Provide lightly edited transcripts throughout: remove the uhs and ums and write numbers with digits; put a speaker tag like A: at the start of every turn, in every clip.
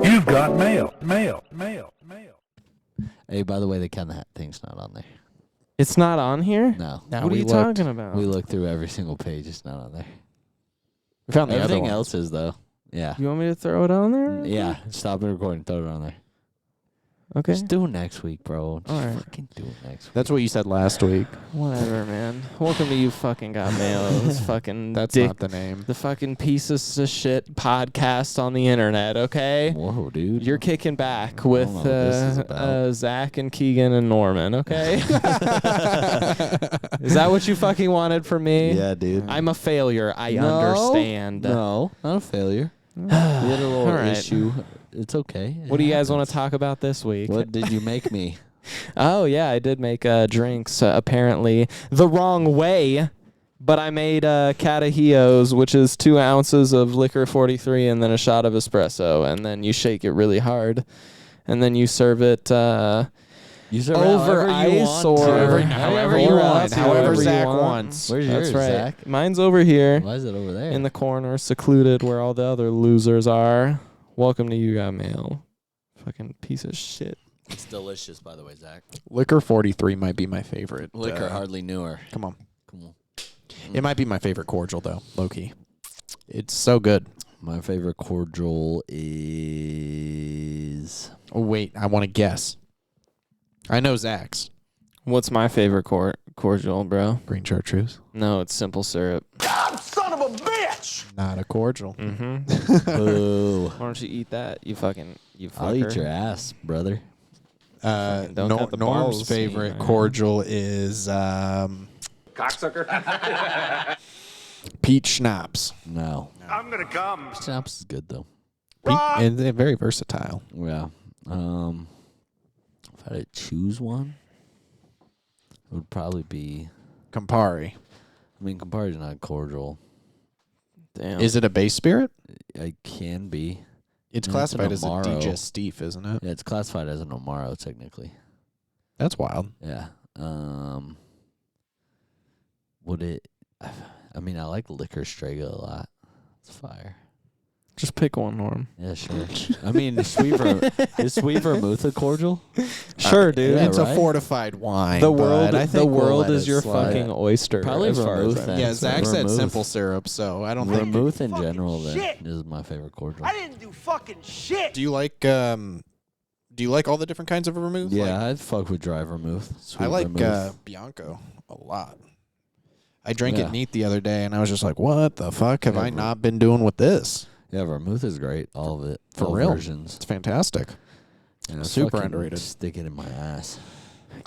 A: You've got mail.
B: Hey, by the way, the Ken the Hat thing's not on there.
C: It's not on here?
B: No.
C: What are you talking about?
B: We looked through every single page. It's not on there.
C: We found the
B: Everything
C: other one.
B: else is, though. Yeah.
C: You want me to throw it on there?
B: Yeah. Stop the recording. Throw it on there.
C: Okay.
B: Just do it next week, bro. Just
C: All right.
B: fucking do it next week.
D: That's what you said last week.
C: Whatever, man. Welcome to You Fucking Got Mail. This fucking
D: That's
C: dick,
D: not the name.
C: the fucking pieces of shit podcast on the internet, okay?
B: Whoa, dude.
C: You're kicking back with
B: know what this is about.
C: Zach and Keegan and Norman, okay? Is that what you fucking wanted from me?
B: Yeah, dude.
C: I'm a failure. I understand.
B: No, not a failure. We had a little
C: All right.
B: issue. It's okay.
C: What do you guys want to talk about this week?
B: What did you make me?
C: Oh, yeah, I did make drinks, apparently the wrong way, but I made Catahios, which is 2 ounces of liquor 43 and then a shot of espresso, and then you shake it really hard, and then you serve it
B: You serve
C: over
B: however you
C: ice
B: want
C: or
B: to.
D: however you
C: or
D: want,
C: else,
D: however
C: you
D: Zach
C: want.
D: wants.
B: Where's
C: That's
B: yours,
C: right.
B: Zach?
C: Mine's over here
B: Why is it over there?
C: in the corner, secluded where all the other losers are. Welcome to You Got Mail. Fucking piece of shit.
B: It's delicious, by the way, Zach.
D: Liquor 43 might be my favorite.
B: Liquor hardly newer.
D: Come on.
B: Come on.
D: It might be my favorite cordial, though, low-key. It's so good.
B: My favorite cordial is...
D: Oh, wait. I want to guess. I know Zach's.
C: What's my favorite cordial, bro?
D: Green chartreuse.
C: No, it's simple syrup.
D: Not a cordial.
C: Mm-hmm.
B: Boo.
C: Why don't you eat that? You fucker.
B: I'll eat your ass, brother.
C: Fucking don't cut the
D: Norm's
C: balls,
D: favorite
C: man.
D: cordial is
E: Cocksucker.
D: peach schnapps.
B: No.
E: I'm gonna come.
B: Schnapps is good, though.
D: And they're very versatile.
B: Yeah. If I had to choose one, it would probably be...
D: Campari.
B: I mean, Campari's not cordial.
C: Damn.
D: Is it a base spirit?
B: It can be.
D: It's
B: an
D: classified as a
B: Amaro.
D: digestif, isn't it?
B: Yeah, it's classified as an Amaro, technically.
D: That's wild.
B: Yeah. Would it... I mean, I like liquor Strega a lot. It's fire.
C: Just pick one, Norm.
B: Yeah, sure. I mean, is sweet vermouth a cordial?
C: Sure, dude.
B: yeah,
D: It's
B: right?
D: a fortified wine.
C: The
D: but
C: world,
D: I think we'll let
C: is
D: it
C: your
D: slide.
C: fucking oyster.
B: Probably
C: as far as
B: vermouth
C: I'm
B: then.
D: Yeah,
C: concerned.
D: Zach said
B: Vermouth.
D: simple syrup, so I don't think.
B: Vermouth in
E: fucking
B: general then
E: shit.
B: is my favorite cordial.
E: I didn't do fucking shit.
D: Do you like all the different kinds of vermouth?
B: Yeah, I'd fuck with dry vermouth. Sweet
D: I like
B: vermouth.
D: Bianco a lot. I drank
B: Yeah.
D: it neat the other day, and I was just like, "What the fuck have
B: Yeah,
D: I not been doing with this?"
B: Yeah, vermouth is great. All of it.
D: For
B: all
D: real.
B: versions.
D: It's fantastic.
B: And I
D: Super
B: fucking
D: underrated.
B: Stick it in my ass.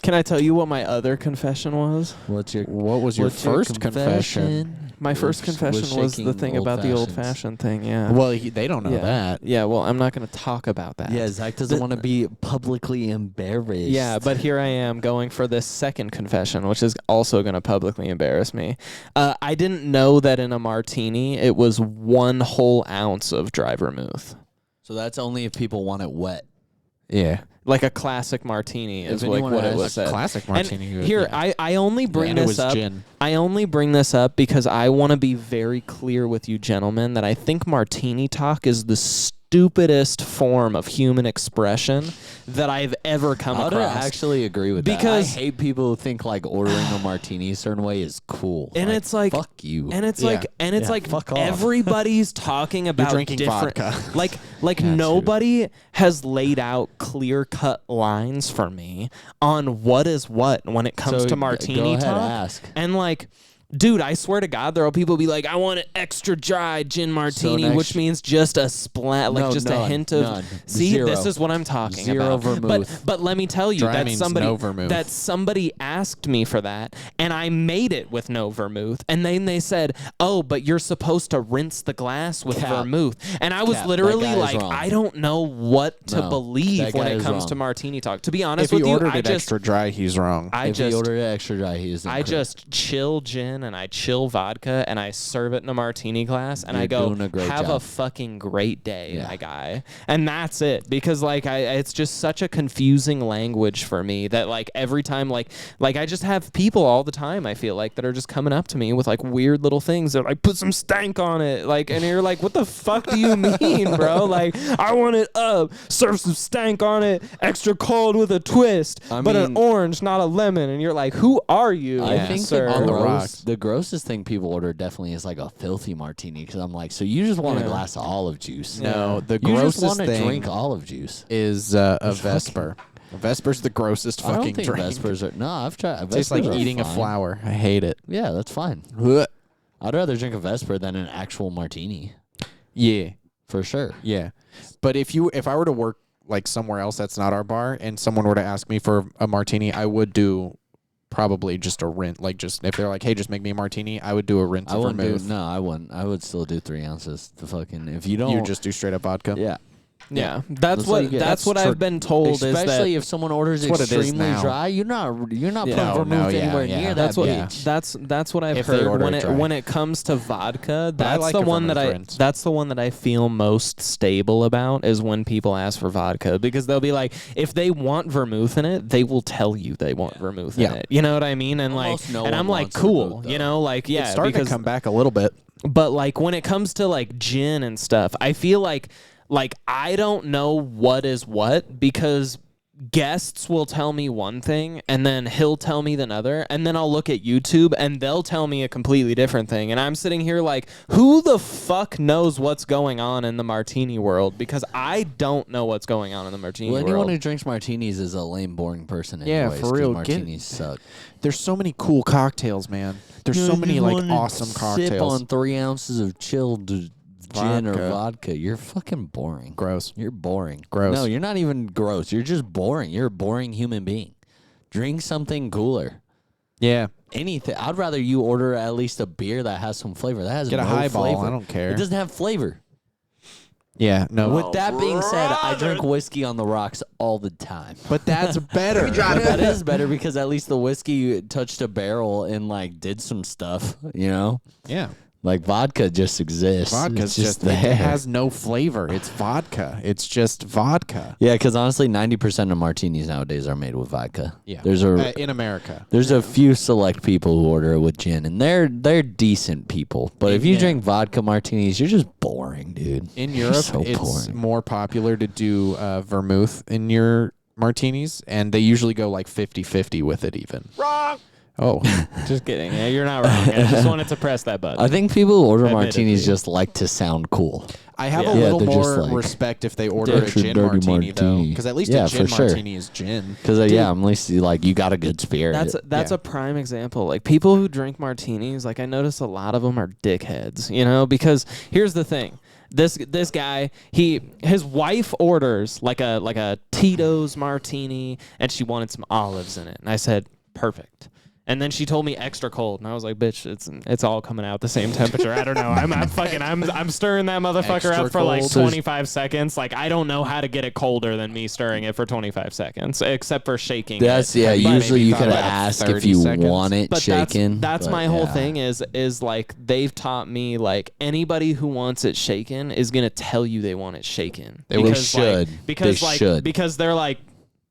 C: Can I tell you what my other confession was?
B: What's your
D: What was your first confession?
C: My first confession was the
B: shaking
C: thing about the
B: old
C: old-fashioned thing, yeah.
D: Well, they don't know
C: yeah.
D: that.
C: Yeah, well, I'm not going to talk about that.
B: Yeah, Zach doesn't want to be publicly embarrassed.
C: Yeah, but here I am going for this second confession, which is also going to publicly embarrass me. I didn't know that in a martini, it was 1 whole ounce of dry vermouth.
B: So that's only if people want it wet.
D: Yeah.
C: Like a classic martini is
B: If
C: like
B: anyone
C: what it
B: has
C: was
B: a
C: said.
D: Classic
C: And
D: martini.
C: here,
D: yeah.
C: I only bring
D: And it
C: this
D: was
C: up.
D: gin.
C: I only bring this up because I want to be very clear with you gentlemen that I think Martini Talk is the stupidest form of human expression that I've ever come
B: I would
C: across.
B: actually agree with
C: Because-
B: that. I hate people who think like ordering a martini a certain way is cool.
C: And it's like-
B: fuck you.
C: And it's
D: Yeah.
C: like,
B: Yeah, fuck off.
C: everybody's talking about
D: drinking
C: different,
D: vodka.
C: like
B: Yeah,
C: nobody has laid out clear-cut lines for me on what is what when it comes
B: So
C: to
B: go
C: Martini
B: ahead,
C: Talk.
B: ask.
C: And like Dude, I swear to God, there are people be like, I want an extra dry gin martini,
B: next-
C: which means just a splat, like
B: No,
C: just
B: none,
C: a hint of.
B: none.
C: See,
B: Zero.
C: this is what I'm talking
B: Zero
C: about.
B: vermouth.
C: But let me tell you
D: Dry
C: that
D: means
C: somebody
D: no vermouth.
C: asked me for that, and I made it with no vermouth, and then they said, "Oh, but you're supposed to rinse the glass with
B: Cap.
C: vermouth," and I was
B: Cap.
C: literally
B: That guy is
C: like,
B: wrong.
C: I don't know what to
B: No,
C: believe
B: that
C: when
B: guy
C: it
B: is
C: comes
B: wrong.
C: to Martini Talk. To be honest
D: If
C: with
D: he
C: you,
D: ordered
C: I
D: it
C: just
D: extra dry, he's wrong.
B: If he ordered it extra dry, he is
C: I
B: incorrect.
C: just chill gin and I chill vodka and I serve it in a martini glass and I
B: You're
C: go,
B: doing a great
C: have a
B: job.
C: fucking great day,
B: Yeah.
C: my guy. And that's it. Because like it's just such a confusing language for me that like every time like I just have people all the time, I feel like, that are just coming up to me with like weird little things. They're like, put some stank on it. Like, and you're like, what the fuck do you mean, bro? Like, I want it up, serve some stank on it, extra cold with a twist,
B: I
C: but an
B: mean-
C: orange, not a lemon. And you're like, who are you?
B: I think
C: sir?
D: On the rocks.
B: the grossest thing people order definitely is like a filthy martini, because I'm like, so you just want a
C: Yeah.
B: glass of olive juice?
D: No, the
B: You just
D: grossest
B: want to
D: thing
B: drink olive juice.
D: is a Vesper. A Vesper's the grossest
B: I don't
D: fucking
B: think
D: drink.
B: Vespers are. No, I've tried.
D: Tastes like
B: Vespers are
D: eating a
B: fine.
D: flower. I hate it.
B: Yeah, that's fine. I'd rather drink a Vesper than an actual martini,
D: Yeah,
B: for sure.
D: yeah. But if I were to work like somewhere else that's not our bar, and someone were to ask me for a martini, I would do probably just a rinse. Like, just if they're like, hey, just make me a martini, I would do a rinse
B: I
D: of
B: wouldn't
D: vermouth.
B: do. No, I wouldn't. I would still do 3 ounces. To fucking if you don't.
D: You just do straight up vodka.
B: yeah.
C: Yeah,
B: That's
C: that's
B: what
C: what
B: you get.
C: that's
B: That's
C: what I've been told is that
B: Especially if someone orders
D: That's what it is
B: extremely
D: now.
B: dry, you're not
C: Yeah.
B: putting
C: No,
B: vermouth
D: yeah,
B: anywhere
D: yeah.
B: near
C: that's
B: that
C: what
B: bitch.
C: that's what I've
D: If they
C: heard
D: order
C: when
D: it
C: it
D: dry.
C: when it comes to vodka.
D: But I
C: That's
D: like
C: the
D: a
C: one that
D: vermouth
C: I
D: rinse.
C: that's the one that I feel most stable about is when people ask for vodka, because they'll be like, if they want vermouth in it, they will tell you they want vermouth in
D: Yeah.
C: it. You know what I mean? And
B: Almost
C: like,
B: no
C: and
B: one
C: I'm like,
B: wants
C: cool.
B: vermouth,
C: You
B: though.
C: know, like yeah,
D: It's starting
C: because
D: to come back a little bit.
C: but like when it comes to like gin and stuff, I feel like I don't know what is what, because guests will tell me one thing and then he'll tell me another, and then I'll look at YouTube and they'll tell me a completely different thing, and I'm sitting here like, who the fuck knows what's going on in the martini world? Because I don't know what's going on in the martini
B: Well, anyone
C: world.
B: who drinks martinis is a lame, boring person.
D: Yeah,
B: Anyways,
D: for
B: 'cause
D: real.
B: Martinis suck.
D: There's so many cool cocktails, man. There's so many like awesome
B: Sip
D: cocktails.
B: on 3 ounces of chilled gin or
D: Vodka.
B: vodka. You're fucking boring.
D: Gross.
B: You're boring.
D: Gross.
B: No, you're not even gross. You're just boring. You're a boring human being. Drink something cooler.
D: Yeah.
B: Anything. I'd rather you order at least a beer that has some flavor. That has
D: Get a
B: no
D: highball.
B: flavor.
D: I don't care.
B: It doesn't have flavor.
D: Yeah. No.
B: With that being said, I drink whiskey on the rocks all the time.
D: But that's better.
B: That is better, because at least the whiskey touched a barrel and like did some stuff, you know?
D: Yeah.
B: Like vodka just exists.
D: Vodka's
B: It's
D: just
B: there.
D: it has no flavor. It's vodka. It's just vodka.
B: Yeah, because honestly, 90% of martinis nowadays are made with vodka.
D: Yeah.
B: There's
D: in America.
B: there's a few select people who order it with gin, and they're decent people. But if you
D: Yeah.
B: drink vodka martinis, you're just boring, dude.
D: In
B: You're
D: Europe,
B: so
D: it's
B: boring.
D: more popular to do vermouth in your martinis, and they usually go like 50-50 with it even.
E: Wrong.
D: Oh.
C: Just kidding. Yeah, you're not wrong. I just wanted to press that button.
B: I think people who order
C: Admittedly.
B: martinis just like to sound cool.
D: I have
C: Yeah.
D: a
B: Yeah,
D: little
B: they're just
D: more
B: like,
D: respect if they order a
B: extra
D: gin
B: dirty
D: martini, though.
B: martini.
D: Because at least
B: Yeah,
D: a gin
B: for sure.
D: martini is gin.
B: Because yeah, at least like you got a good spirit.
C: That's
D: Yeah.
C: a prime example. Like people who drink martinis, like I notice a lot of them are dickheads, you know, because here's the thing. This guy, his wife orders like a Tito's martini, and she wanted some olives in it. And I said, "Perfect." And then she told me extra cold, and I was like, "Bitch, it's all coming out the same temperature." I don't know. I'm stirring that motherfucker
D: Extra
C: up for like
D: cold.
C: 25 seconds. Like I don't know how to get it colder than me stirring it for 25 seconds, except for shaking.
B: That's
C: it.
B: yeah.
D: But
B: Usually
D: maybe
B: you
D: thought
B: can
D: about
B: ask
D: 30
B: if you
D: seconds.
B: want it
C: But
B: shaken.
C: that's
B: but
C: my whole
B: yeah.
C: thing is like they've taught me like anybody who wants it shaken is gonna tell you they want it shaken.
B: They should.
C: Because they're like,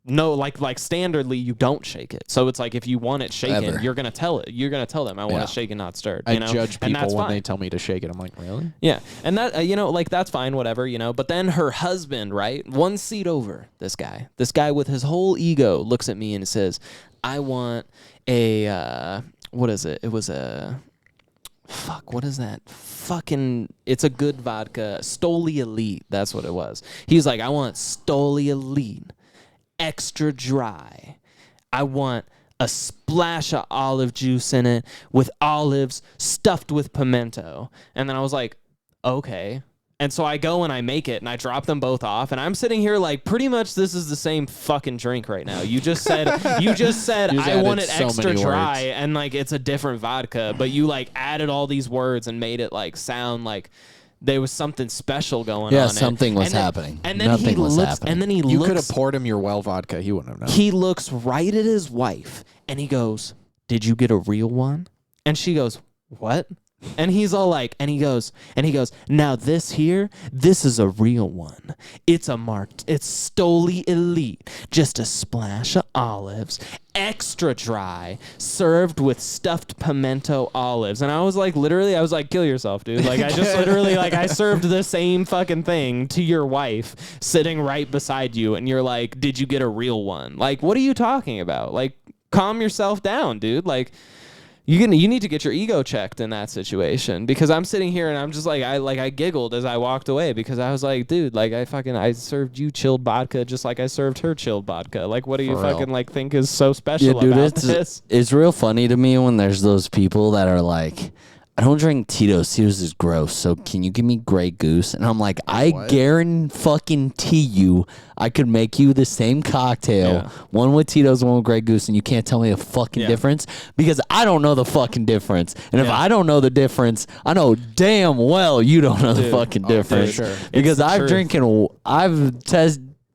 C: no, like standardly you don't shake it. So it's like if you want it shaken,
B: Ever.
C: you're gonna tell them I want
B: Yeah.
C: it shaken, not stirred.
D: I
C: You know?
D: judge
C: And
D: people
C: that's
D: when
C: fine.
D: they tell me to shake it. I'm like, really?
C: Yeah, and that you know, like that's fine, whatever, you know. But then her husband, right, one seat over, this guy with his whole ego looks at me and says, "I want a what is it? It was a fuck. What is that? Fucking, it's a good vodka, Stoli Elite. That's what it was. He's like, I want Stoli Elite, extra dry. I want a splash of olive juice in it with olives stuffed with pimento. And then I was like, okay. And so I go and I make it and I drop them both off. And I'm sitting here like, pretty much this is the same fucking drink right now. You just said I want it
D: so
C: extra
D: many
C: dry
D: words.
C: and like it's a different vodka, but you like added all these words and made it like sound like there was something special going on.
B: Yeah, something was
C: And then-
B: happening.
C: And then
B: Nothing
C: he
B: was
C: looks,
B: happening.
C: and then he
D: You could have
C: looks,
D: poured him your well vodka. He wouldn't have known.
C: he looks right at his wife and he goes, "Did you get a real one?" And she goes, "What?" And he's all like, and he goes, "Now this here, this is a real one. It's Stoli Elite, just a splash of olives, extra dry, served with stuffed pimento olives." And I was like, kill yourself, dude. Like, I just literally, like, I served the same fucking thing to your wife sitting right beside you, and you're like, "Did you get a real one?" Like, what are you talking about? Like, calm yourself down, dude. Like, you need to get your ego checked in that situation, because I'm sitting here and I'm just like, I giggled as I walked away because I was like, dude, like I served you chilled vodka just like I served her chilled vodka. Like, what do you
D: For real.
C: fucking like think is so special
B: Yeah, dude,
C: about this?
B: it's real funny to me when there's those people that are like, I don't drink Tito's. Tito's is gross. So can you give me Grey Goose? And I'm like, I guarantee you, I could make you the same cocktail,
C: Yeah.
B: one with Tito's, one with Grey Goose, and you can't tell me a fucking
C: Yeah.
B: difference because I don't know the fucking difference. And if
C: Yeah.
B: I don't know the difference, I know damn well you don't know the
C: Dude.
B: fucking
C: Oh,
B: difference.
C: for sure.
B: Because
C: It's the
B: I've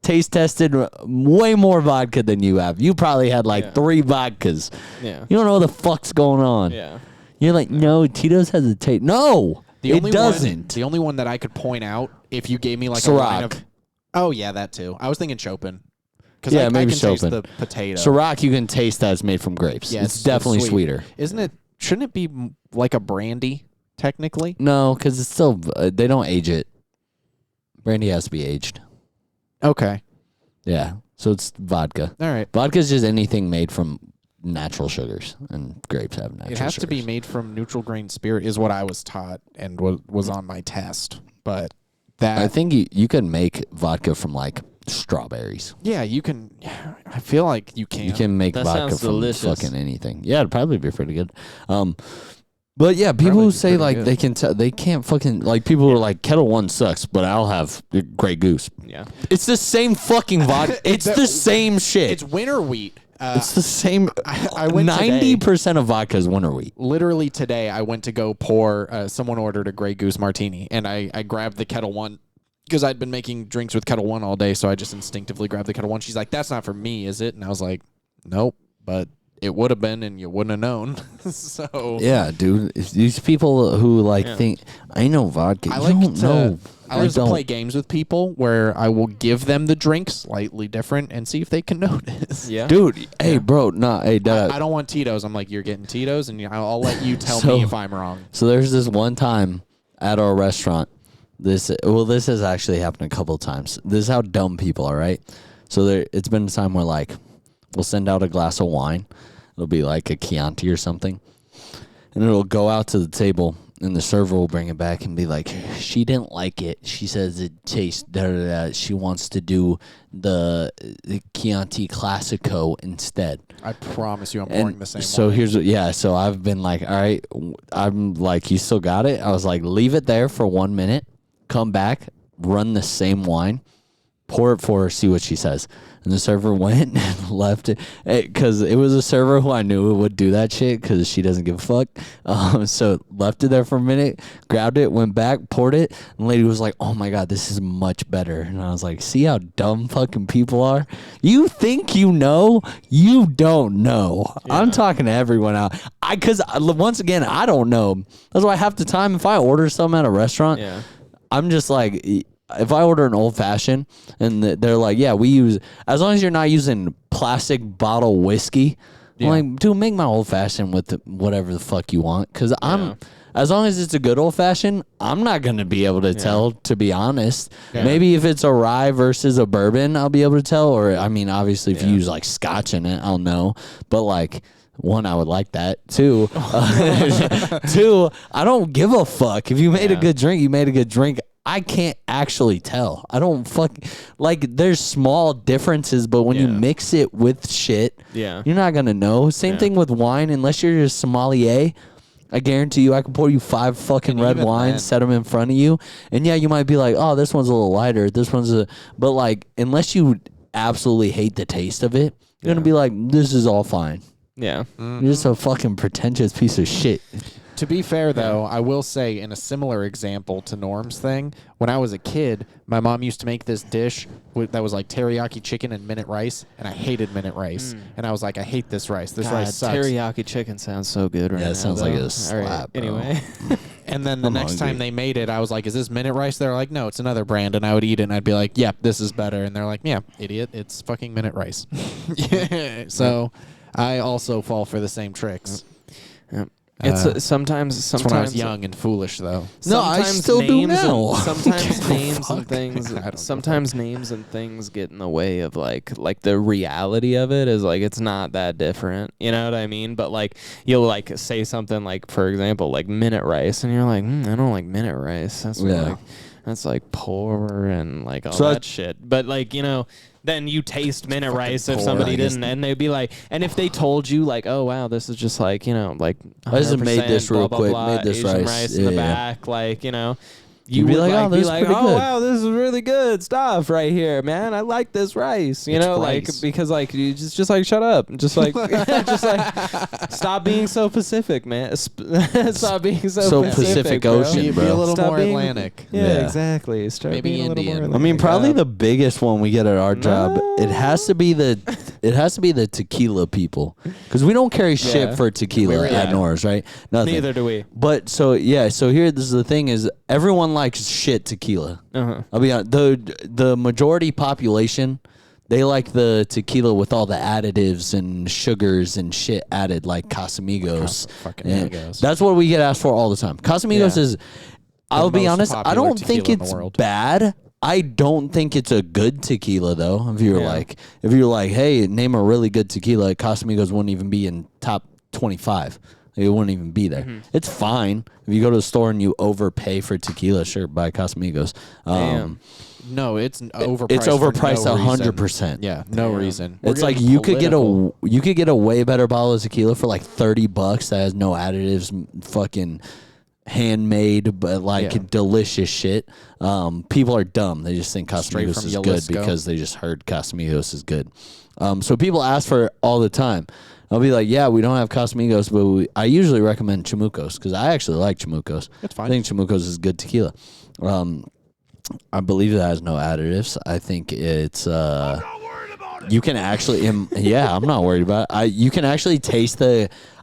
B: taste tested way more vodka than you have. You probably had like
C: Yeah.
B: 3 vodkas.
C: Yeah.
B: You don't know what the fuck's going on.
C: Yeah.
B: You're like, no, Tito's has a taste. No, it doesn't.
D: One, the only one that I could point out, if you gave me like a line
B: Ciroc.
D: of, oh yeah, that too. I was thinking Chopin. Because
B: Yeah,
D: I
B: maybe
D: can taste
B: Chopin.
D: the potato.
B: Ciroc, you can taste that it's made from grapes.
D: Yeah,
B: it's definitely
D: sweet.
B: sweeter.
D: Isn't it? Shouldn't it be like a brandy technically?
B: No, because it's still, they don't age it. Brandy has to be aged.
D: Okay.
B: Yeah, so it's vodka.
D: All right.
B: Vodka is just anything made from natural sugars, and grapes have natural
D: It has to be
B: sugars.
D: made from neutral grain spirit, is what I was taught and was on my test. But that
B: I think you can make vodka from like strawberries.
D: yeah, you can. I feel like you can.
B: You can make
C: That
B: vodka
C: sounds
B: from
C: delicious.
B: fucking anything. Yeah, it'd probably be pretty good. But yeah, people
D: Probably
B: who
D: be
B: say
D: pretty
B: like
D: good.
B: they can't fucking like people who are like Kettle One sucks, but I'll have Grey Goose.
C: Yeah.
B: It's the same fucking vodka. It's the same shit.
D: It's winter wheat.
B: It's the same.
D: I went
B: 90% of vodka is winter wheat.
D: Literally today, I went to go pour. Someone ordered a Grey Goose martini, and I grabbed the Kettle One because I'd been making drinks with Kettle One all day, so I just instinctively grabbed the Kettle One. She's like, "That's not for me, is it?" And I was like, "Nope," but it would have been, and you wouldn't have known. So
B: Yeah, dude. It's these people who like
C: Yeah.
B: think I know vodka.
D: I
B: You
D: like
B: don't
D: to.
B: know.
D: I like to
B: don't.
D: play games with people where I will give them the drink slightly different and see if they can notice.
C: Yeah.
B: Dude, hey, bro, nah, hey, dad.
D: I don't want Tito's. I'm like, you're getting Tito's, and I'll let you tell
B: So-
D: me if I'm wrong.
B: So there's this one time at our restaurant. This has actually happened a couple of times. This is how dumb people are, right? So it's been a time where like we'll send out a glass of wine. It'll be like a Chianti or something, and it'll go out to the table, and the server will bring it back and be like, "She didn't like it. She says it tastes da da da. She wants to do the Chianti Classico instead."
D: I promise you, I'm pouring the same
B: so
D: wine.
B: So I've been like, all right, I'm like, you still got it? I was like, leave it there for 1 minute, come back, run the same wine, pour it for her, see what she says. And the server went and left it because it was a server who I knew would do that shit because she doesn't give a fuck. So left it there for a minute, grabbed it, went back, poured it. And the lady was like, "Oh my God, this is much better." And I was like, see how dumb fucking people are? You think you know? You don't know. I'm talking to everyone out. Because once again, I don't know. That's why half the time if I order something at a restaurant,
C: Yeah.
B: I'm just like, if I order an old fashioned and they're like, yeah, we use, as long as you're not using plastic bottle whiskey, I'm like, dude, make my old fashioned with whatever the fuck you want. Because as long as it's a good old fashioned, I'm not going to be able to tell, to be honest. Maybe if it's a rye versus a bourbon, I'll be able to tell. Or, I mean, obviously, if you use like scotch in it, I'll know. But like, one, I would like that. Two, two, I don't give a fuck. If you made a good drink, you made a good drink. I can't actually tell. I don't there's small differences, but when you mix it with shit, you're not going to know. Same thing with wine, unless you're a sommelier. I guarantee you I can pour you 5 fucking red wines, set them in front of you. And you might be like, oh, this one's a little lighter. This one's but like, unless you absolutely hate the taste of it, you're going to be like, this is all fine.
C: Yeah.
B: You're just a fucking pretentious piece of shit.
D: To be fair, though, I will say in a similar example to Norm's thing, when I was a kid, my mom used to make this dish that was like teriyaki chicken and minute rice, and I hated minute rice. And I was like, I hate this rice. This rice sucks.
C: Teriyaki chicken sounds so good right now.
B: Yeah, it sounds like a slap.
C: Anyway.
D: And then the next time they made it, I was like, is this minute rice? They're like, no, it's another brand. And I would eat it, and I'd be like, yep, this is better. And they're like, yeah, idiot, it's fucking minute rice. So I also fall for the same tricks.
C: Yep. It's sometimes
D: when I was young and foolish, though.
B: No, I still do now.
C: Sometimes names and things. Sometimes names and things get in the way of like the reality of it is like it's not that different. You know what I mean? But like you'll like say something like, for example, like minute rice, and you're like, I don't like minute rice. That's like poor and like all that shit. But like then you taste minute rice if somebody didn't, and they'd be like, and if they told you like, oh wow, this is just like like
B: I just made this real quick, made this
C: Asian rice in the back, like you'd be like, oh, this is pretty good. Wow, this is really good stuff right here, man. I like this rice. You know, like because like you just like shut up, just like just like stop being so Pacific, man. Stop being so
B: Pacific Ocean, bro.
D: Be a little more Atlantic.
C: Yeah, exactly. Start
D: maybe
C: being
D: Indian.
B: I mean, probably the biggest one we get at our job. It has to be the tequila people, because we don't carry shit for tequila at Norris, right? Nothing.
C: Neither do we.
B: But so here, this is the thing: is everyone likes shit tequila. I'll be honest. The majority population, they like the tequila with all the additives and sugars and shit added, like Casamigos. That's what we get asked for all the time. Casamigos is. I'll be honest. I don't think it's bad. I don't think it's a good tequila though. If you're like, hey, name a really good tequila, Casamigos wouldn't even be in top 25. It wouldn't even be there. It's fine. If you go to the store and you overpay for tequila, sure, buy Casamigos.
D: No, it's overpriced.
B: It's overpriced
D: for no
B: 100%.
D: Yeah, no reason.
B: It's like you could get a way better bottle of tequila for like $30 that has no additives, fucking handmade, but like delicious shit. People are dumb. They just think Casamigos is good because they just heard Casamigos is good. So people ask for it all the time. I'll be like, yeah, we don't have Casamigos, but I usually recommend Chamucos because I actually like Chamucos.
D: That's fine.
B: I think Chamucos is good tequila. I believe it has no additives. I think it's
E: I'm not worried about it.
B: you can actually I'm not worried about it. You can actually taste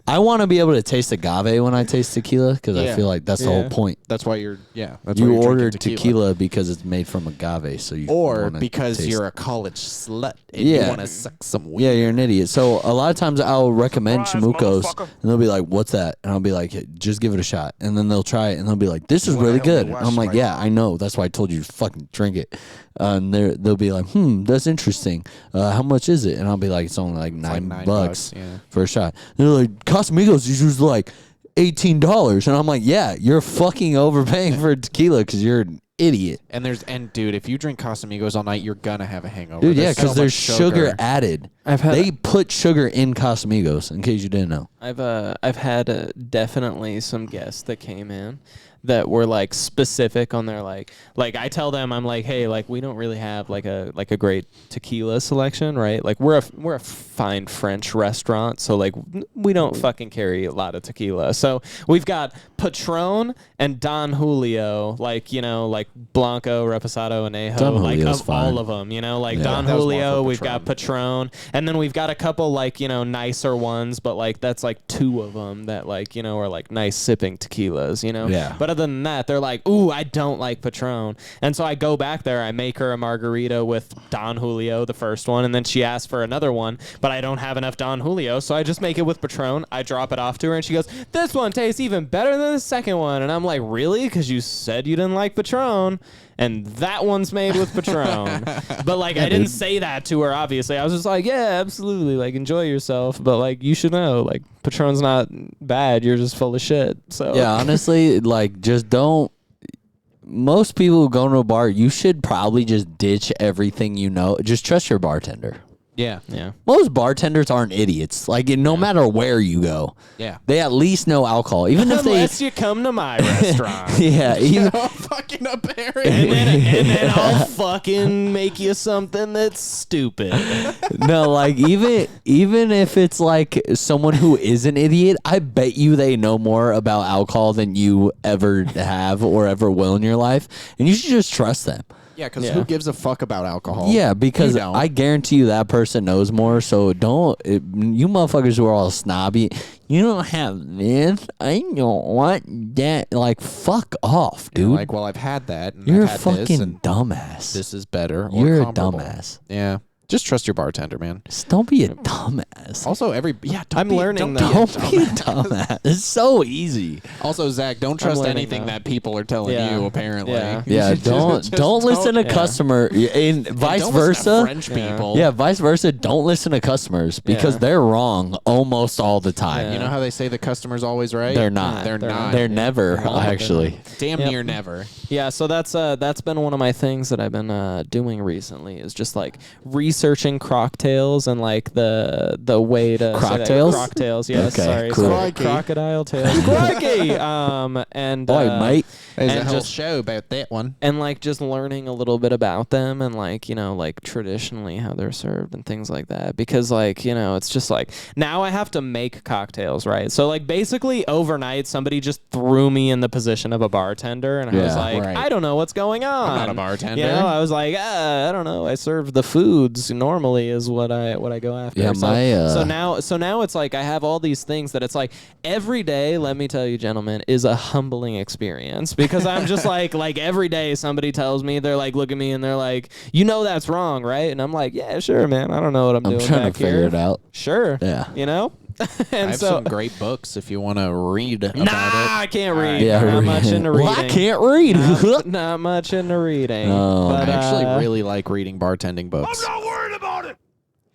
B: I want to be able to taste agave when I taste tequila because I feel like that's the whole point.
D: That's why you're
B: You ordered tequila because it's made from agave, so you
D: or because you're a college slut and you want to suck some weed.
B: Yeah, you're an idiot. So a lot of times I'll recommend
E: Surprise,
B: Chamucos,
E: motherfucker.
B: and they'll be like, "What's that?" And I'll be like, hey, "Just give it a shot." And then they'll try it, and they'll be like, "This is really good." And I'm like, "Yeah, I know. That's why I told you to fucking drink it." And they'll be like, "That's interesting. How much is it?" And I'll be like, "It's only like $9 for a shot." And they're like, "Casamigos is usually like $18," and I'm like, "Yeah, you're fucking overpaying for tequila because you're an idiot."
D: And dude, if you drink Casamigos all night, you're gonna have a hangover.
B: Dude, yeah, because there's sugar added. They put sugar in Casamigos, in case you didn't know.
C: I've had definitely some guests that came in that were like specific on their like I tell them, I'm like, hey, like we don't really have like a great tequila selection, right? Like we're a fine French restaurant, so like we don't fucking carry a lot of tequila. So we've got Patron and Don Julio, like like Blanco, Reposado, and Ajo,
B: Don
C: like
B: Julio's
C: of
B: fine.
C: all of them, like Don Julio, we've got Patron, and then we've got a couple like nicer ones, but like that's like two of them that like are like nice sipping tequilas,
B: Yeah.
C: But other than that, they're like, ooh, I don't like Patron. And so I go back there, I make her a margarita with Don Julio, the first one, and then she asks for another one, but I don't have enough Don Julio, so I just make it with Patron. I drop it off to her, and she goes, this one tastes even better than the second one. And I'm like, really? Because you said you didn't like Patron, and that one's made with Patron. But like, I didn't say that to her, obviously. I was just like, yeah, absolutely, like, enjoy yourself, but like, you should know, like, Patron's not bad, you're just full of shit. So
B: Yeah, honestly, like, just don't. most people who go to a bar, you should probably just ditch everything you know. Just trust your bartender.
D: Yeah.
C: Yeah.
B: Most bartenders aren't idiots. Like, no matter where you go,
D: Yeah.
B: they at least know alcohol. Even if they,
C: Unless you come to my restaurant.
B: yeah, even
D: Fucking apparent.
C: And then I'll fucking make you something that's stupid.
B: no, like even if it's like someone who is an idiot, I bet you they know more about alcohol than you ever have or ever will in your life, and you should just trust them.
D: Yeah, because
C: Yeah.
D: who gives a fuck about alcohol?
B: Yeah, because
D: You don't.
B: I guarantee you that person knows more. So you motherfuckers who are all snobby, you don't have this. I don't want that. Like, fuck off,
D: You're
B: dude.
D: like, well, I've had that. And
B: You're a
D: I've had this,
B: fucking
D: and
B: dumbass.
D: this is better. Or
B: You're a
D: comparable.
B: dumbass.
D: Yeah. Just trust your bartender, man.
B: Just don't be a dumbass.
D: Also, don't
C: I'm
D: be,
C: learning
D: don't
C: that.
D: be a
B: Don't be a dumbass. It's so easy.
D: Also, Zach, don't trust
C: learning
D: anything
C: that.
D: that people are telling
C: Yeah.
D: you. Apparently,
C: Yeah.
B: Yeah, don't listen to
C: yeah.
B: customer and vice
D: don't listen to
B: versa.
D: French people.
B: Yeah, vice versa. Don't listen to customers because
C: Yeah.
B: they're wrong almost all the time.
C: Yeah.
D: You know how they say the customer's always right?
B: They're not.
D: They're not.
B: They're never
C: They're
B: actually.
D: Damn
C: Yep.
D: near never.
C: Yeah, so that's been one of my things that I've been doing recently is just like researching cocktails and like the way to
B: Crocktails?
C: Cocktails, yes.
B: Okay,
C: sorry,
B: cool.
C: sorry.
D: Crikey.
C: Crocodile tails. Crikey. And
B: Boy, mate.
D: There's a
C: and
D: whole
C: just
D: show about that one.
C: and like just learning a little bit about them and like like traditionally how they're served and things like that, because like it's just like now I have to make cocktails, right? So like basically overnight somebody just threw me in the position of a bartender and I was
B: Yeah,
C: like,
D: right.
C: I don't know what's going on.
D: I'm not a bartender.
C: I was like, I don't know, I serve the foods normally is what I go after.
B: Yeah,
C: So now it's like I have all these things that it's like every day, let me tell you gentlemen, is a humbling experience because I'm just like every day somebody tells me, they're like look at me and they're like, that's wrong, right? And I'm like, yeah, sure, man, I don't know what I'm doing
B: trying
C: back
B: to figure
C: here.
B: it out.
C: Sure.
B: Yeah.
D: I
C: And
D: have
C: so
D: some great books if you want to read about
C: I can't read.
B: Yeah,
C: Not much into reading.
B: Well, I can't read.
C: Not much into reading.
B: Oh.
C: But,
D: it. I actually really like reading bartending books.
E: Not worried about it.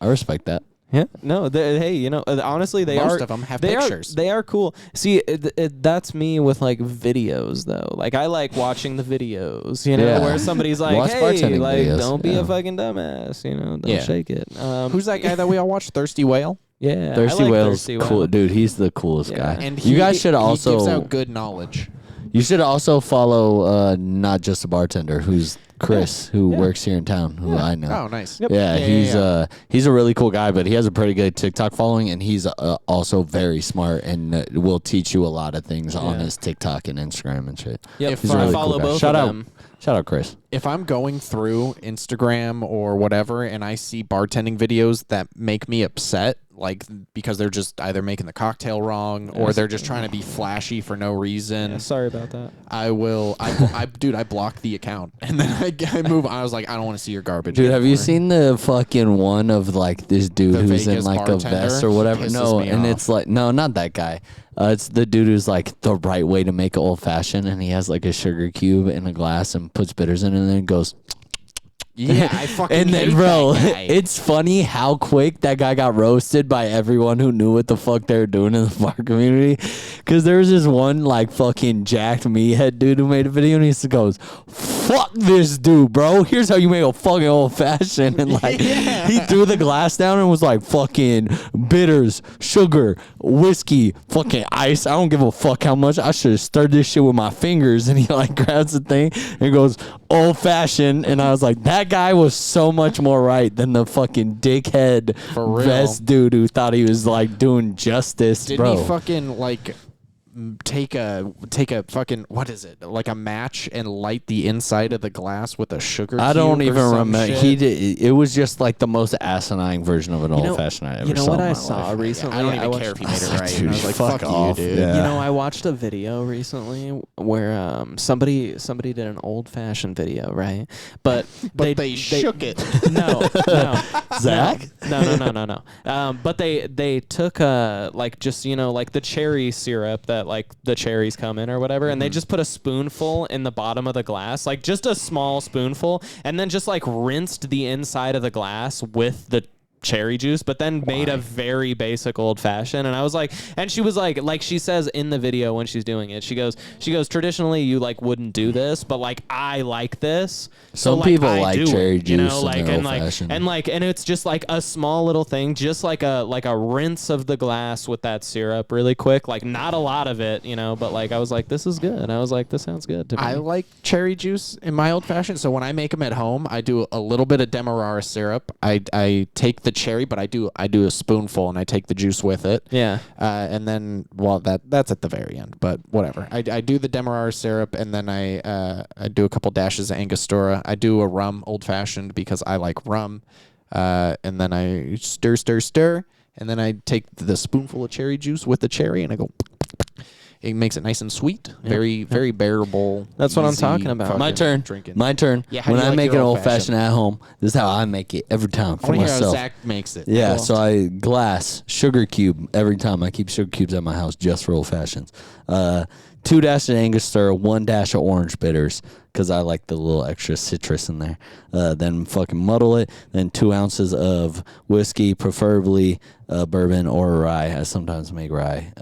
B: I respect that.
C: Yeah, no. Hey, honestly, they
D: Most
C: are.
D: of them have
C: they
D: pictures.
C: They are cool. See, that's me with like videos though. Like I like watching the videos.
B: Yeah.
C: Where somebody's like,
B: Watch
C: hey,
B: bartending
C: like
B: videos,
C: don't be
B: yeah.
C: a fucking dumbass. Don't
D: Yeah.
C: shake it.
D: Who's that guy that we all watch? Thirsty Whale?
C: Yeah,
B: Thirsty
C: I like
B: Whale's
C: Thirsty
B: cool,
C: Whale.
B: dude. He's the coolest
C: Yeah.
B: guy.
D: And
B: you guys should
D: he
B: also
D: gives out good knowledge.
B: You should also follow not just a bartender, who's Chris, who works here in town, who I know.
D: Oh, nice.
C: Yep.
B: Yeah,
D: Yeah,
B: he's a really cool guy, but he has a pretty good TikTok following, and he's also very smart and will teach you a lot of things on
C: Yeah.
B: his TikTok and Instagram and shit.
C: Yep.
D: If
B: He's a
C: I
B: really
C: follow
B: cool guy.
C: both
B: Shout
C: of
B: out,
C: them.
B: shout out, Chris.
D: If I'm going through Instagram or whatever and I see bartending videos that make me upset, like because they're just either making the cocktail wrong or they're just trying to be flashy for no reason,
C: Yeah, sorry about that.
D: I block the account and then I move. I was like, I don't want to see your garbage.
B: Dude, have you
D: anymore.
B: seen the fucking one of like this dude
D: The
B: who's in
D: Vegas
B: like a
D: bartender?
B: vest or whatever?
D: Pisses
B: No,
D: me
B: and
D: off.
B: it's like no, not that guy. It's the dude who's like the right way to make it old fashioned, and he has like a sugar cube in a glass and puts bitters in it, and then goes.
D: Yeah, I fucking
B: And then,
D: hate
B: bro,
D: that guy.
B: it's funny how quick that guy got roasted by everyone who knew what the fuck they were doing in the bar community. Because there was this one, like, fucking jacked meathead dude who made a video, and he just goes, fuck this dude, bro. Here's how you make a fucking old-fashioned. And, like, he threw the glass down and was like, fucking bitters, sugar, whiskey, fucking ice. I don't give a fuck how much. I should have stirred this shit with my fingers. And he, like, grabs the thing and goes, old-fashioned. And I was like, that guy was so much more right than the fucking dickhead
D: For real.
B: vest dude who thought he was like doing justice,
D: Didn't
B: bro.
D: he fucking like take a fucking what is it, like a match and light the inside of the glass with a sugar
B: I don't
D: cube or
B: even
D: some
B: remember.
D: shit?
B: He did. It was just like the most asinine version of an
C: know-
B: old fashioned I ever
C: You know
B: saw.
C: what
B: in
C: I
B: my
C: saw
B: life.
C: recently?
D: I don't even
C: watched-
D: care if he made it right.
B: Dude,
D: I was like,
B: fuck
D: fuck
B: off,
D: you, dude.
B: yeah.
C: You know, I watched a video recently where somebody did an old fashioned video, right? But
D: they shook it.
C: No,
B: Zach?
C: no. But they took like just like the cherry syrup that like the cherries come in or whatever, and they just put a spoonful in the bottom of the glass, like just a small spoonful, and then just like rinsed the inside of the glass with the cherry juice, but then made a very basic old fashioned. And I was like, and she was like she says in the video when she's doing it, she goes, traditionally you like wouldn't do this, but like I like this. So
B: Some
C: like,
B: people
C: I
B: like
C: do
B: cherry
C: it,
B: juice
C: you know,
B: in
C: like
B: their
C: and
B: old-fashioned.
C: and it's just like a small little thing, just like a rinse of the glass with that syrup really quick, like not a lot of it, you know, but like I was like, this is good. I was like, this sounds good to me.
D: I like cherry juice in my old fashioned. So when I make them at home, I do a little bit of Demerara syrup. I take the cherry, but I do a spoonful and I take the juice with it.
C: Yeah.
D: And then that's at the very end, but whatever. I do the Demerara syrup and then I do a couple dashes of Angostura. I do a rum old fashioned because I like rum. And then I stir, and then I take the spoonful of cherry juice with the cherry and I go. It makes it nice and sweet, very bearable.
C: That's what I'm
D: easy
C: talking about.
D: fucking
B: My turn.
D: Drinking.
B: My turn.
D: Yeah, how
B: when
D: do you
B: I
D: like
B: make
D: your
B: an
D: old-fashioned?
B: old-fashioned at home, this is how I make it every time
D: I
B: for
D: want to hear how
B: myself.
D: Zach makes it.
B: Yeah,
D: Cool.
B: so I glass sugar cube every time. I keep sugar cubes at my house just for old fashions. 2 dashes of Angostura, 1 dash of orange bitters because I like the little extra citrus in there. Then fucking muddle it. Then 2 ounces of whiskey, preferably bourbon or rye. I sometimes make rye.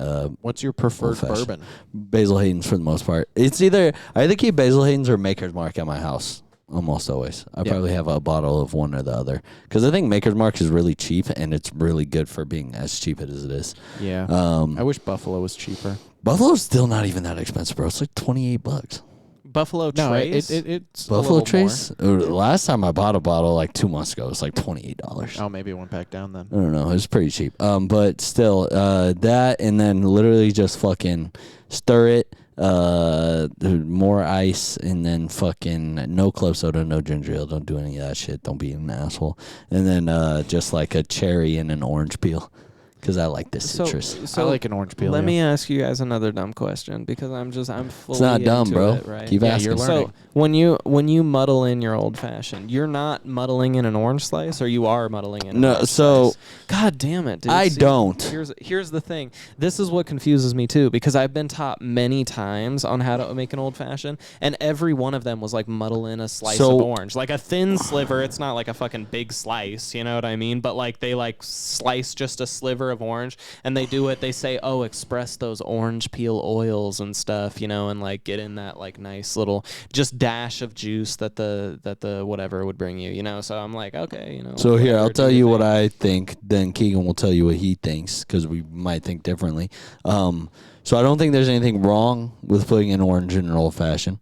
D: What's your preferred
B: old-fashioned.
D: bourbon?
B: Basil Hayden's for the most part. It's either I either keep Basil Hayden's or Maker's Mark at my house. Almost always. I probably have a bottle of one or the other because I think Maker's Mark is really cheap and it's really good for being as cheap as it is.
D: Yeah. I wish Buffalo was cheaper.
B: Buffalo's still not even that expensive, bro. It's like $28.
C: Buffalo
D: No,
C: Trace.
D: it's a
B: Buffalo
D: little
B: Trace. Last time I bought a bottle like 2 months ago, it was like $28.
D: more. Oh, maybe it went back down then.
B: I don't know. It was pretty cheap. But still, that and then literally just fucking stir it. More ice and then fucking no club soda, no ginger ale. Don't do any of that shit. Don't be an asshole. And then just like a cherry and an orange peel because I like the citrus.
D: I like an orange peel.
C: Let
D: yeah.
C: me ask you guys another dumb question because I'm fully
B: It's not dumb,
C: into
B: bro.
C: it, right?
B: Keep
D: Yeah,
B: asking.
D: you're learning.
C: So when you muddle in your old fashioned, you're not muddling in an orange slice, or you are muddling in an orange slice? God damn it, dude.
B: I don't.
C: Here's the thing. This is what confuses me too, because I've been taught many times on how to make an old fashioned, and every one of them was like muddle in a slice of orange, like a thin sliver. It's not like a fucking big slice, you know what I mean? But like they like slice just a sliver of orange, and they do it. They say, "Oh, express those orange peel oils and stuff," you know, and like get in that like nice little just dash of juice that the whatever would bring you, you know. So I'm like, okay, you know.
B: So here,
C: whatever,
B: I'll
C: do
B: tell
C: your
B: you what
C: thing.
B: I think. Then Keegan will tell you what he thinks because we might think differently. So I don't think there's anything wrong with putting an orange in an old fashioned.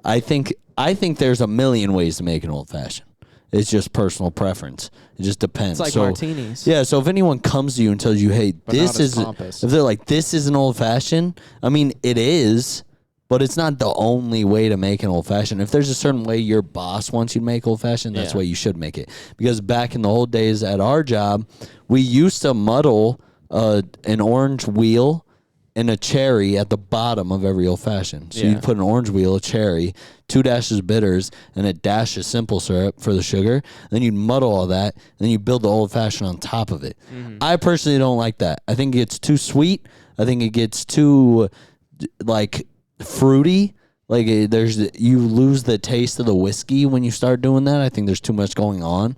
B: I think there's a million ways to make an old fashioned. It's just personal preference. It just depends.
C: It's like
B: so,
C: martinis.
B: Yeah. So if anyone comes to you and tells you, "Hey,
D: But
B: this
D: not as
B: is,"
D: compass.
B: if they're like, "This is an old fashioned," I mean, it is. But it's not the only way to make an old fashioned. If there's a certain way your boss wants you to make old fashioned, that's the way you should make it. Because back in the old days at our job, we used to muddle an orange wheel and a cherry at the bottom of every old fashioned. So you'd put an orange wheel, a cherry, 2 dashes of bitters, and a dash of simple syrup for the sugar. Then you'd muddle all that, and then you build the old fashioned on top of it. I personally don't like that. I think it's too sweet. I think it gets too like fruity. Like you lose the taste of the whiskey when you start doing that. I think there's too much going on.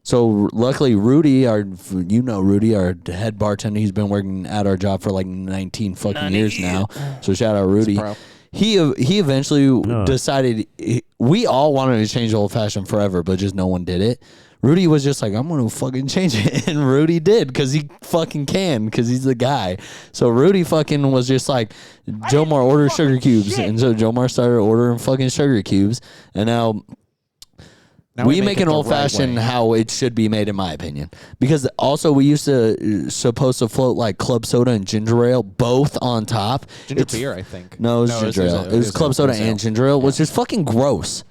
B: So luckily Rudy, our head bartender, he's been working at our job for like 19 fucking years now. So shout out Rudy. He eventually decided we all wanted to change the old fashioned forever, but just no one did it. Rudy was just like, I'm going to fucking change it. And Rudy did because he fucking can because he's the guy. So Rudy fucking was just like, Jomar, order sugar cubes. And so Jomar started ordering fucking sugar cubes. And now we make
D: it
B: an
D: the
B: old fashioned
D: right way.
B: how it should be made, in my opinion. Because also we used to supposed to float like club soda and ginger ale both on top.
D: Ginger beer, I think.
B: No, it was ginger ale. It was club soda and ginger ale, which is fucking gross.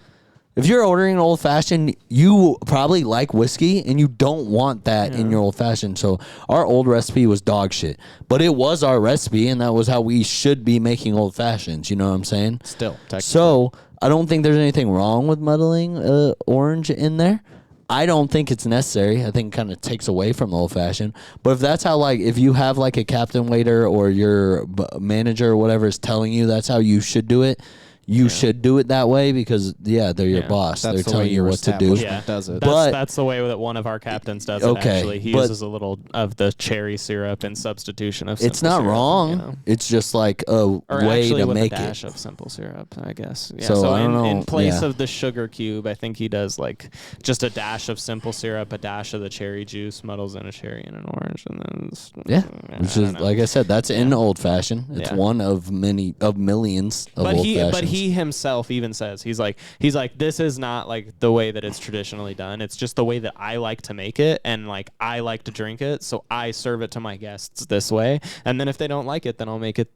B: If you're ordering an old fashioned, you probably like whiskey and you don't want that in your old fashioned. So our old recipe was dog shit, but it was our recipe and that was how we should be making old fashions. You know what I'm saying?
D: Still, technically.
B: So I don't think there's anything wrong with muddling orange in there. I don't think it's necessary. I think it kind of takes away from the old fashioned. But if that's how, like, if you have like a captain waiter or your manager or whatever is telling you that's how you should do it, you should do it that way because they're your
C: Yeah.
B: boss.
D: That's
B: They're
D: the
B: telling
D: way
B: you
D: your
B: what to do.
D: establishment does it.
C: That's the way that one of our captains does it.
B: Okay,
C: Actually, he
B: but-
C: uses a little of the cherry syrup in substitution of.
B: It's
C: simple
B: not
C: syrup,
B: wrong.
C: You know?
B: It's just like a
C: Or
B: way
C: actually
B: to
C: with
B: make
C: a dash
B: it.
C: of simple syrup, I guess. Yeah.
B: So, I don't
C: in
B: know,
C: place
B: yeah.
C: of the sugar cube, I think he does like just a dash of simple syrup, a dash of the cherry juice, muddles in a cherry and an orange, and then
B: Which
C: I
B: is
C: don't know.
B: like I said, that's in old fashioned. It's
C: Yeah.
B: one of millions of
C: But
B: old
C: he
B: fashions.
C: himself even says he's like this is not like the way that it's traditionally done. It's just the way that I like to make it, and like I like to drink it, so I serve it to my guests this way. And then if they don't like it, then I'll make it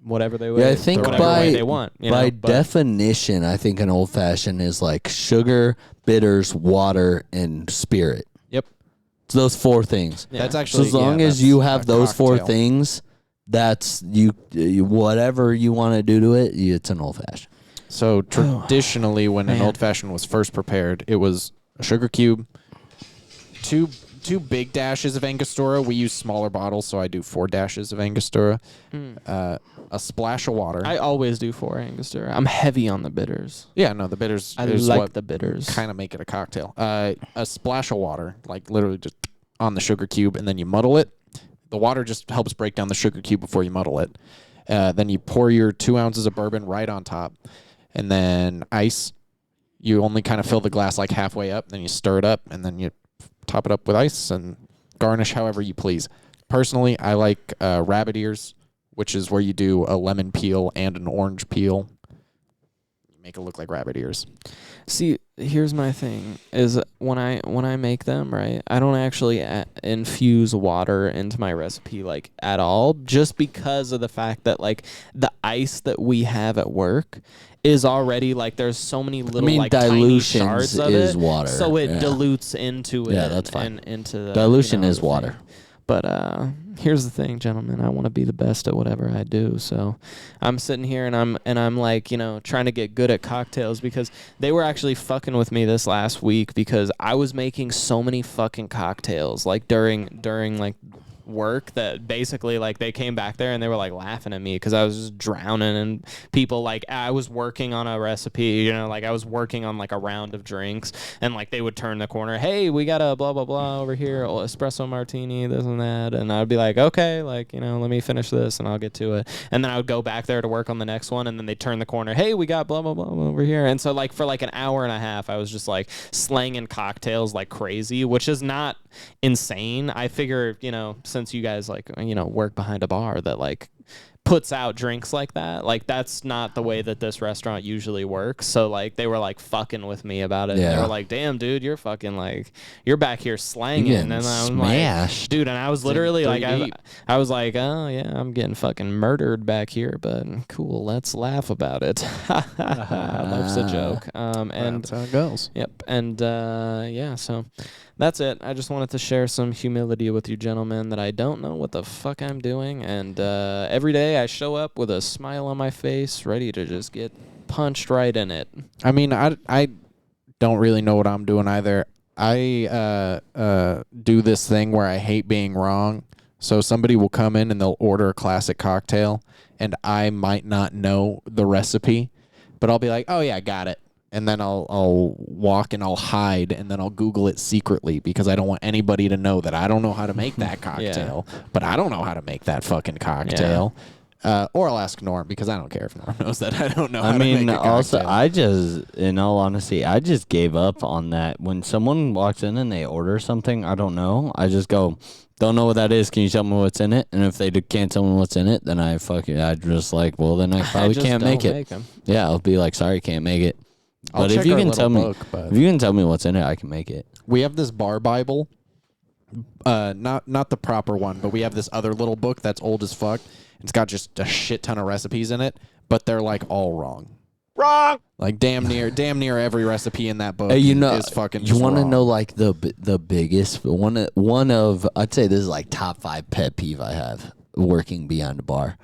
C: whatever they
B: I think
C: whatever way they want. You
B: by
C: know? But-
B: definition, I think an old fashioned is like sugar, bitters, water, and spirit.
D: Yep.
B: It's those four things.
C: Yeah.
D: That's
B: So
D: actually
B: as long as
D: that's
B: you
D: a
B: have those four
D: cocktail.
B: things, that's you whatever you want to do to it. It's an old fashioned.
D: So traditionally, when an
C: Man.
D: old fashioned was first prepared, it was a sugar cube, two big dashes of Angostura. We use smaller bottles, so I do 4 dashes of Angostura, a splash of water.
C: I always do 4 Angostura. I'm heavy on the bitters.
D: The bitters
C: I
D: is
C: like
D: what
C: the bitters.
D: kind of make it a cocktail. A splash of water, like literally just on the sugar cube, and then you muddle it. The water just helps break down the sugar cube before you muddle it. Then you pour your 2 ounces of bourbon right on top, and then ice. You only kind of fill the glass like halfway up, then you stir it up, and then you top it up with ice and garnish however you please. Personally, I like rabbit ears, which is where you do a lemon peel and an orange peel. You make it look like rabbit ears.
C: See, here's my thing: is when I make them, right? I don't actually infuse water into my recipe like at all, just because of the fact that like the ice that we have at work is already like there's so many little like tiny
B: dilutions
C: shards of
B: is
C: it,
B: water,
C: so it
B: yeah.
C: dilutes into it.
B: Yeah, that's fine.
C: And into the
B: Dilution is
C: the
B: water.
C: thing. But here's the thing, gentlemen. I want to be the best at whatever I do. So I'm sitting here and I'm like, trying to get good at cocktails, because they were actually fucking with me this last week because I was making so many fucking cocktails like during like work that basically like they came back there and they were like laughing at me because I was just drowning in people. Like I was working on a recipe, like I was working on like a round of drinks, and like they would turn the corner, hey, we got a blah blah blah over here, espresso martini, this and that, and I'd be like, okay, like let me finish this and I'll get to it, and then I would go back there to work on the next one, and then they turn the corner, hey, we got blah blah blah over here, and so like for like an hour and a half I was just like slanging cocktails like crazy, which is not insane. I figure since you guys like work behind a bar that like puts out drinks like that, like that's not the way that this restaurant usually works. So like they were like fucking with me about it.
B: Yeah.
C: And they were like, damn dude, you're fucking like you're back here slanging.
B: You're getting
C: And I'm
B: smashed.
C: like, dude, and I was literally like
D: three deep.
C: I was like, oh yeah, I'm getting fucking murdered back here, but cool, let's laugh about it. Life's a joke. And
D: That's how it goes.
C: yep. And yeah, so that's it. I just wanted to share some humility with you gentlemen that I don't know what the fuck I'm doing. And every day I show up with a smile on my face, ready to just get punched right in it.
D: I mean, I don't really know what I'm doing either. I do this thing where I hate being wrong. So somebody will come in and they'll order a classic cocktail, and I might not know the recipe, but I'll be like, oh yeah, got it. And then I'll walk and I'll hide, and then I'll Google it secretly because I don't want anybody to know that I don't know how to make that cocktail, but I don't know how to make that fucking cocktail. Or I'll ask Norm because I don't care if Norm knows that I don't know how to make a
B: also,
D: cocktail.
B: in all honesty, I just gave up on that. When someone walks in and they order something I don't know, I just go, don't know what that is. Can you tell me what's in it? And if they can't tell me what's in it, then I just like, well, then I probably
C: just
B: can't make
C: don't
B: it.
C: make 'em.
B: Yeah, I'll be like, sorry, can't make it.
D: I'll
B: But if
D: check
B: you
D: our
B: can
D: little
B: tell me,
D: book, but-
B: if you can tell me what's in it, I can make it.
D: We have this bar Bible, not the proper one, but we have this other little book that's old as fuck. It's got just a shit ton of recipes in it, but they're like all wrong.
E: Wrong.
D: Like damn near every recipe in that book is fucking.
B: You want to
D: wrong.
B: know like the biggest one of I'd say this is like top 5 pet peeve I have working behind a bar.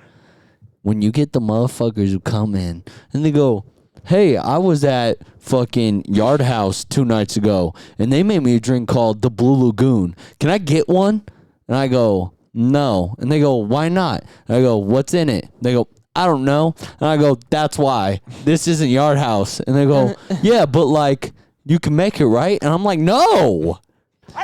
B: When you get the motherfuckers who come in and they go, hey, I was at fucking Yard House 2 nights ago, and they made me a drink called the Blue Lagoon. Can I get one? And I go, no. And they go, why not? And I go, what's in it? They go, I don't know. And I go, that's why. This isn't Yard House. And they go, yeah, but like, you can make it, right? And I'm like, no.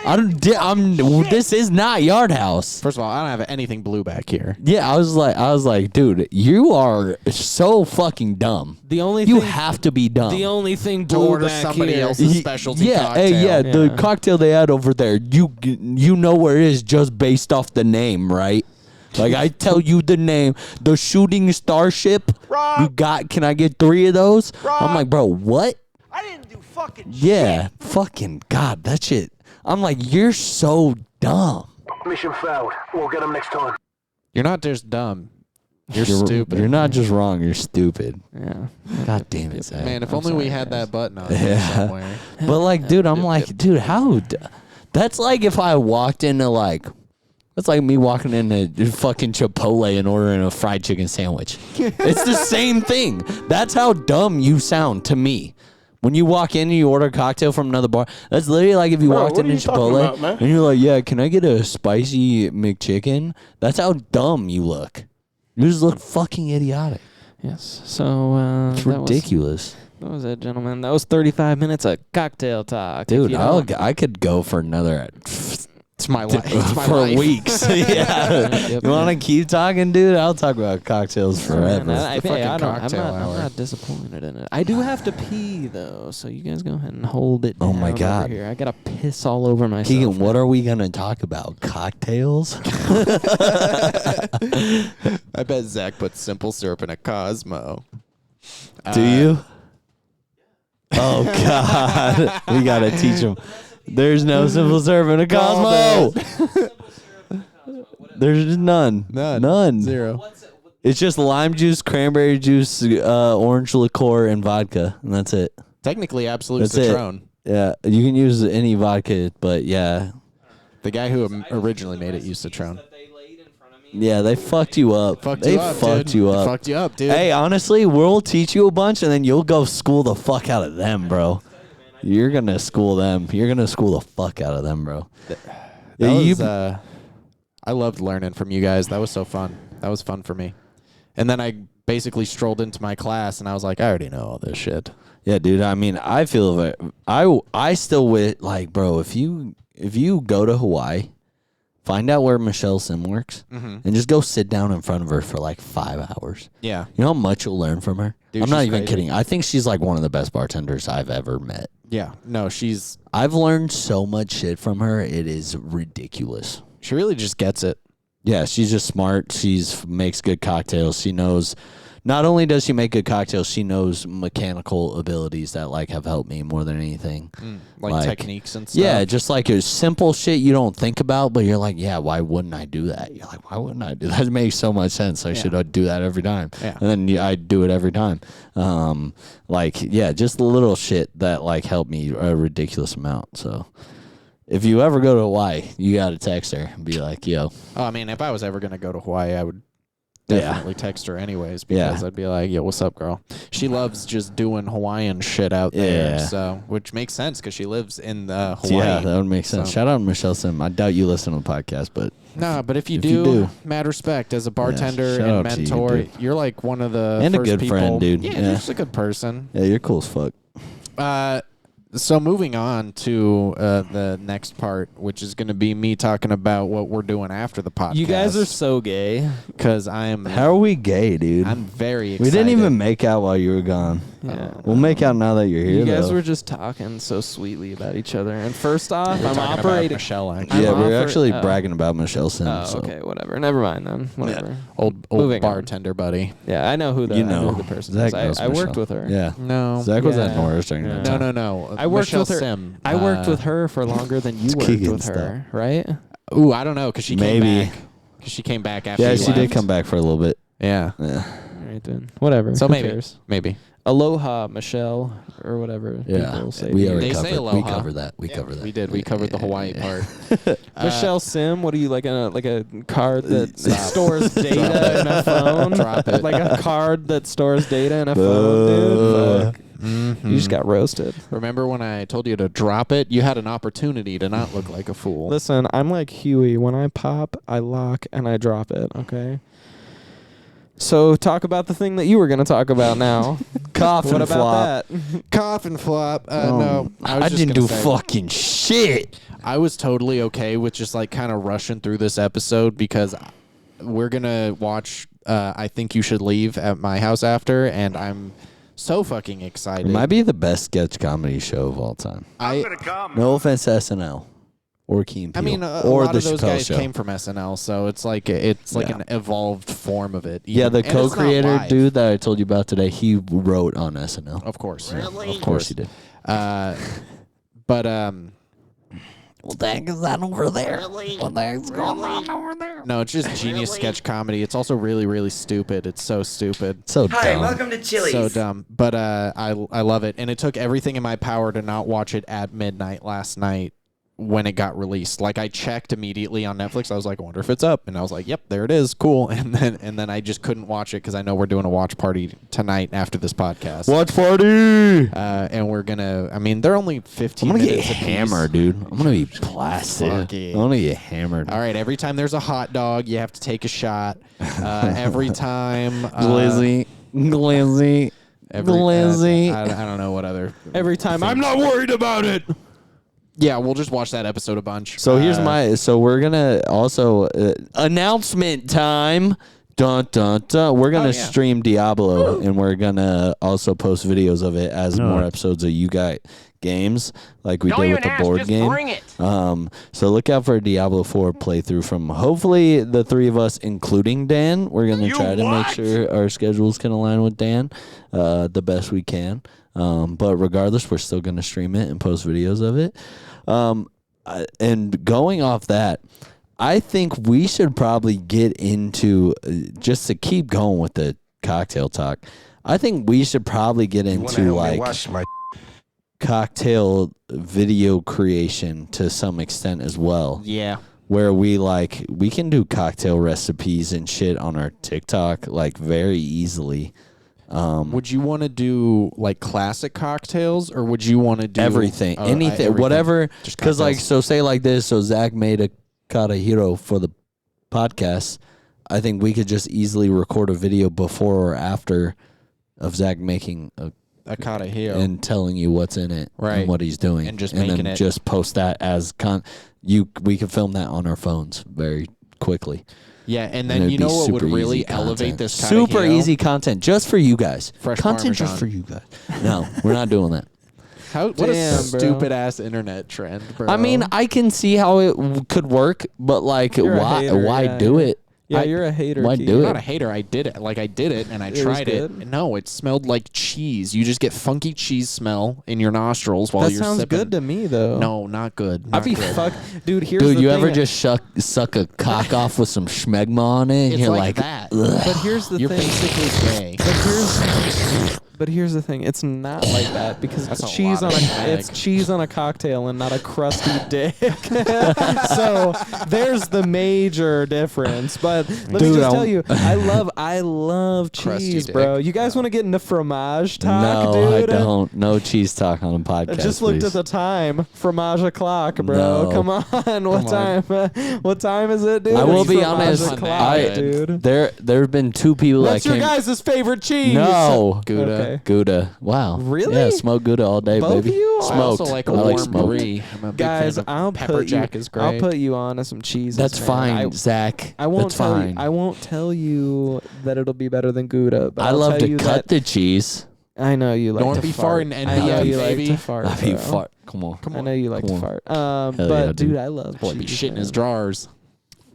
B: This is not Yard House.
D: First of all, I don't have anything blue back here.
B: Yeah, I was like, dude, you are so fucking dumb. You have to be dumb.
C: The only thing
D: To
C: blue
D: order
C: back
D: somebody
C: here.
D: else's specialty cocktail.
B: The cocktail they had over there. You know where it is just based off the name, right? Like I tell you the name, the Shooting Starship. Can I get 3 of those? I'm like, bro, what?
E: I didn't do fucking shit.
B: Yeah, fucking God, that shit. I'm like, you're so dumb.
A: Mission failed. We'll get him next time.
D: You're not just dumb. You're stupid.
B: You're not just wrong. You're stupid.
C: Yeah.
B: God damn it, Zach.
D: Man, if only we had that button on somewhere.
B: But like, dude, I'm like, dude, how? That's like if I walked into like, that's like me walking into fucking Chipotle and ordering a fried chicken sandwich. It's the same thing. That's how dumb you sound to me. When you walk in and you order a cocktail from another bar, that's literally like if you walked into Chipotle and you're like, yeah, can I get a spicy McChicken? That's how dumb you look. You just look fucking idiotic.
C: Yes. So
B: It's ridiculous.
C: That was it, gentlemen. That was 35 minutes of cocktail talk.
B: Dude, I could go for another
D: It's my life. It's my
B: for
D: life.
B: weeks. Yeah. You want to keep talking, dude? I'll talk about cocktails forever.
C: I'm
D: cocktail hour.
C: not disappointed in it. I do have to pee though, so you guys go ahead and hold it down.
B: Oh my God.
C: over here. I gotta piss all over myself.
B: Keegan, what are we gonna talk about? Cocktails?
D: I bet Zach put simple syrup in a Cosmo.
B: Do you? Oh God, we gotta teach him. There's no simple syrup in a Cosmo. There's none. None.
D: Zero.
B: It's just lime juice, cranberry juice, orange liqueur, and vodka, and that's it.
D: Technically, absolute
B: That's
D: Citron.
B: it. Yeah, you can use any vodka, but yeah.
D: The guy who originally made it used Citron.
B: Yeah, they fucked you up. They fucked you up.
D: Fucked you up, dude.
B: Hey, honestly, we'll teach you a bunch, and then you'll go school the fuck out of them, bro. You're gonna school them. You're gonna school the fuck out of them, bro.
D: That was, I loved learning from you guys. That was so fun. That was fun for me. And then I basically strolled into my class, and I was like, I already know all this shit.
B: Yeah, dude. I mean, I feel it. I still with like, bro. If you go to Hawaii, find out where Michelle Sim works, and just go sit down in front of her for like 5 hours.
D: Yeah.
B: You know how much you'll learn from her?
D: Dude,
B: I'm not
D: she's
B: even
D: crazy.
B: kidding. I think she's like one of the best bartenders I've ever met.
D: Yeah. No,
B: I've learned so much shit from her. It is ridiculous.
D: she really just gets it.
B: Yeah, she's just smart. Makes good cocktails. She knows. Not only does she make good cocktails, she knows mechanical abilities that like have helped me more than anything.
D: Like techniques and stuff.
B: Yeah, just like a simple shit you don't think about, but you're like, yeah, why wouldn't I do that? You're like, why wouldn't I do that? It makes so much sense. I should do that every time.
D: Yeah.
B: And then I do it every time. Just little shit that like helped me a ridiculous amount. So if you ever go to Hawaii, you got to text her and be like, yo.
D: Oh, I mean, if I was ever going to go to Hawaii, I would definitely text her anyways because I'd be like, yo, what's up, girl? She loves just doing Hawaiian shit out there. So, which makes sense because she lives in Hawaii.
B: Yeah, that would make sense.
D: So.
B: Shout out to Michelle Sim. I doubt you listen to the podcast, but
D: nah, but if you do, mad respect as a bartender
B: shout
D: and
B: out to you,
D: mentor.
B: dude.
D: You're like one of the
B: And a
D: first
B: good
D: people.
B: friend, dude.
D: Yeah,
B: Yeah.
D: you're just a good person.
B: yeah, you're cool as fuck.
D: So moving on to the next part, which is going to be me talking about what we're doing after the podcast.
C: You guys are so gay.
D: because I'm
B: How are we gay, dude?
D: I'm very excited.
B: We didn't even make out while you were gone.
C: Yeah.
B: We'll make out now that you're here.
C: You guys
B: though.
C: were just talking so sweetly about each other. And first off,
D: We're
C: I'm
D: talking about
C: operating.
D: Michelle. Actually.
B: Yeah,
C: I'm
B: we're actually
C: oh.
B: bragging about Michelle Sim.
C: Oh,
B: so.
C: okay, whatever. Never mind then. Whatever.
D: Old
C: Moving on.
D: bartender buddy.
C: Yeah, I know who the
B: You
C: I know
B: know,
C: who the person
B: Zach
C: is.
B: knows
C: I worked
B: Michelle.
C: with her.
B: Yeah.
D: No,
B: Zach was at
C: Yeah.
B: Norris during that
C: Yeah.
B: time.
D: no.
C: I worked
D: Michelle
C: with her.
D: Sim.
C: I worked with her for longer than you worked
B: Keegan
C: with her, right?
D: Ooh, I don't know because she
B: Maybe.
D: came back. Because she came back after.
B: Yeah,
D: you
B: she did
D: left.
B: come back for a little bit.
D: Yeah,
B: Yeah.
C: All right then. Whatever.
D: so
C: Who
D: maybe,
C: cares?
D: maybe.
C: Aloha, Michelle, or whatever
B: Yeah.
C: people say.
B: We
C: to you.
B: already
D: They say
B: covered. We
D: aloha.
B: covered that. We covered that.
D: We did. We covered the Hawaii part.
C: Michelle Sim, what are you like a card that
D: Stop.
C: stores data in a phone?
D: Drop it.
C: Like a card that stores data in a phone, dude. Fuck. You just got roasted.
D: Remember when I told you to drop it? You had an opportunity to not look like a fool.
C: Listen, I'm like Huey. When I pop, I lock and I drop it. Okay. So talk about the thing that you were going to talk about now.
B: Coffin
C: What about
B: flop.
C: that?
D: Coffin flop. No,
B: I didn't do fucking shit.
D: I was totally okay with just like kind of rushing through this episode because we're gonna watch I Think You Should Leave at my house after, and I'm so fucking excited.
B: It might be the best sketch comedy show of all time. No offense to SNL or Key and Peele.
D: I mean, a
B: or
D: lot
B: the
D: of those
B: Chappelle
D: guys
B: Show.
D: came from SNL, so it's like an evolved form of it.
B: Yeah, the
D: And it's not
B: co-creator
D: live.
B: dude that I told you about today, he wrote on SNL.
D: Of course,
B: Of course he did.
D: But
B: What the heck is that over there? What the heck's going on over there?
D: no, it's just genius sketch comedy. It's also really, really stupid. It's so stupid.
B: So
E: Hi,
B: dumb.
E: welcome to Chili's.
D: So dumb, but I love it, and it took everything in my power to not watch it at midnight last night when it got released. Like I checked immediately on Netflix. I was like, I wonder if it's up, and I was like, yep, there it is, cool. And then I just couldn't watch it because I know we're doing a watch party tonight after this podcast.
B: Watch party!
D: And we're gonna. I mean, they're only 15.
B: I'm gonna get
D: minutes apiece.
B: hammered, dude. I'm gonna be blasted.
D: Fuck yeah.
B: I'm gonna get hammered.
D: All right, every time there's a hot dog, you have to take a shot. Every time.
B: Glizzy. Glizzy. Glizzy.
D: I don't know what other.
C: Every time I'm not worried about it.
D: Yeah, we'll just watch that episode a bunch.
B: So here's so we're gonna also announcement time. Dun dun dun. We're gonna stream Diablo, and we're gonna also post videos of it as more episodes of You Got Games, like we did with the board game.
E: Bring it.
B: So look out for a Diablo 4 playthrough from hopefully the three of us, including Dan. We're gonna try to make sure our schedules can align with Dan the best we can. But regardless, we're still gonna stream it and post videos of it. And going off that, I think we should probably get into just to keep going with the cocktail talk. I think we should probably get into like cocktail video creation to some extent as well.
D: Yeah.
B: Where we can do cocktail recipes and shit on our TikTok like very easily.
D: Would you want to do like classic cocktails, or would you want to do
B: everything, anything, whatever? Because like, so say like this. So Zach made a Kata Hero for the podcast. I think we could just easily record a video before or after of Zach making a
D: Kata Hero
B: and telling you what's in it and what he's doing,
D: and just
B: and
D: making
B: then
D: it.
B: Just post that as we can film that on our phones very quickly.
D: Yeah, and
B: And
D: then
B: it'd
D: you know
B: be
D: what would
B: super
D: really
B: easy
D: elevate
B: content.
D: this Kata
B: super
D: Hero?
B: easy content just for you guys.
D: Fresh
B: content
D: Parmesan.
B: just for you guys. No, we're not doing that.
D: What a
C: Damn, bro.
D: stupid ass internet trend, bro.
B: I mean, I can see how it could work, but like,
C: You're a
B: why?
C: hater,
B: Why
C: yeah,
B: do
C: yeah.
B: it?
C: Yeah, you're a hater.
B: why
C: Keith.
B: do
D: I'm
B: it?
D: not a hater. I did it. Like I did it, and I
C: It was
D: tried it.
C: good?
D: No, it smelled like cheese. You just get funky cheese smell in your nostrils while
C: That
D: you're
C: sounds
D: sipping.
C: good to me though.
D: No, not good.
C: I'd
D: Not
C: be
D: good.
C: fuck, dude. Here's
B: Dude,
C: the
B: you
C: thing.
B: ever just suck a cock off with some schmegma on it? And
D: It's
B: you're
D: like
B: like,
D: that.
B: ugh.
C: But here's the
D: You're
C: thing.
D: basically gay.
C: But here's the thing. It's not like that because
D: That's
C: it's
D: a
C: cheese
D: lot
C: on
D: of
C: a
D: schmeg.
C: it's cheese on a cocktail and not a crusty dick. So there's the major difference. But let me
B: Dude,
C: just tell you, I love
D: Crusty
C: cheese,
D: dick.
C: bro. You guys want to get into fromage talk,
B: no, I
C: dude?
B: don't. No cheese talk on a
C: I
B: podcast.
C: just looked
B: please.
C: at the time. Fromage o'clock, bro.
B: No.
C: Come on. What time? What time is it, dude?
B: I will
C: It's
B: be
C: fromage
B: honest.
C: o'clock, dude.
B: There have been two people
C: What's
B: that
C: your
B: came.
C: guys' favorite cheese?
B: No,
D: Gouda.
C: Okay.
B: Gouda. Wow.
C: Really?
B: Yeah, smoke Gouda all day,
C: Both
B: baby.
C: of you?
D: I
B: Smoked.
D: also like a
B: I like
D: warm
B: smoked.
D: brie. I'm a big
C: Guys,
D: fan of
C: I'll
D: pepper
C: put
D: jack
C: you.
D: is great.
C: I'll put you on to some cheeses.
B: That's
C: man.
B: fine, Zach.
C: I won't
B: That's
C: tell
B: fine.
C: you. I won't tell you that it'll be better than Gouda. But
B: I
C: I'll
B: love
C: tell
B: to
C: you
B: cut
C: that
B: the cheese.
C: I know you like
D: Don't
C: to
D: be
C: fart.
D: farting
C: I know
D: NBF,
C: you
D: baby.
C: like to fart.
B: I mean,
C: bro.
B: fart. Come on.
C: I know you like
B: Come
C: to
B: on.
C: fart.
B: Hell
C: But
B: yeah,
C: dude,
B: dude.
C: I love
D: Boy, be
C: cheese,
D: shitting his
C: man.
D: drawers.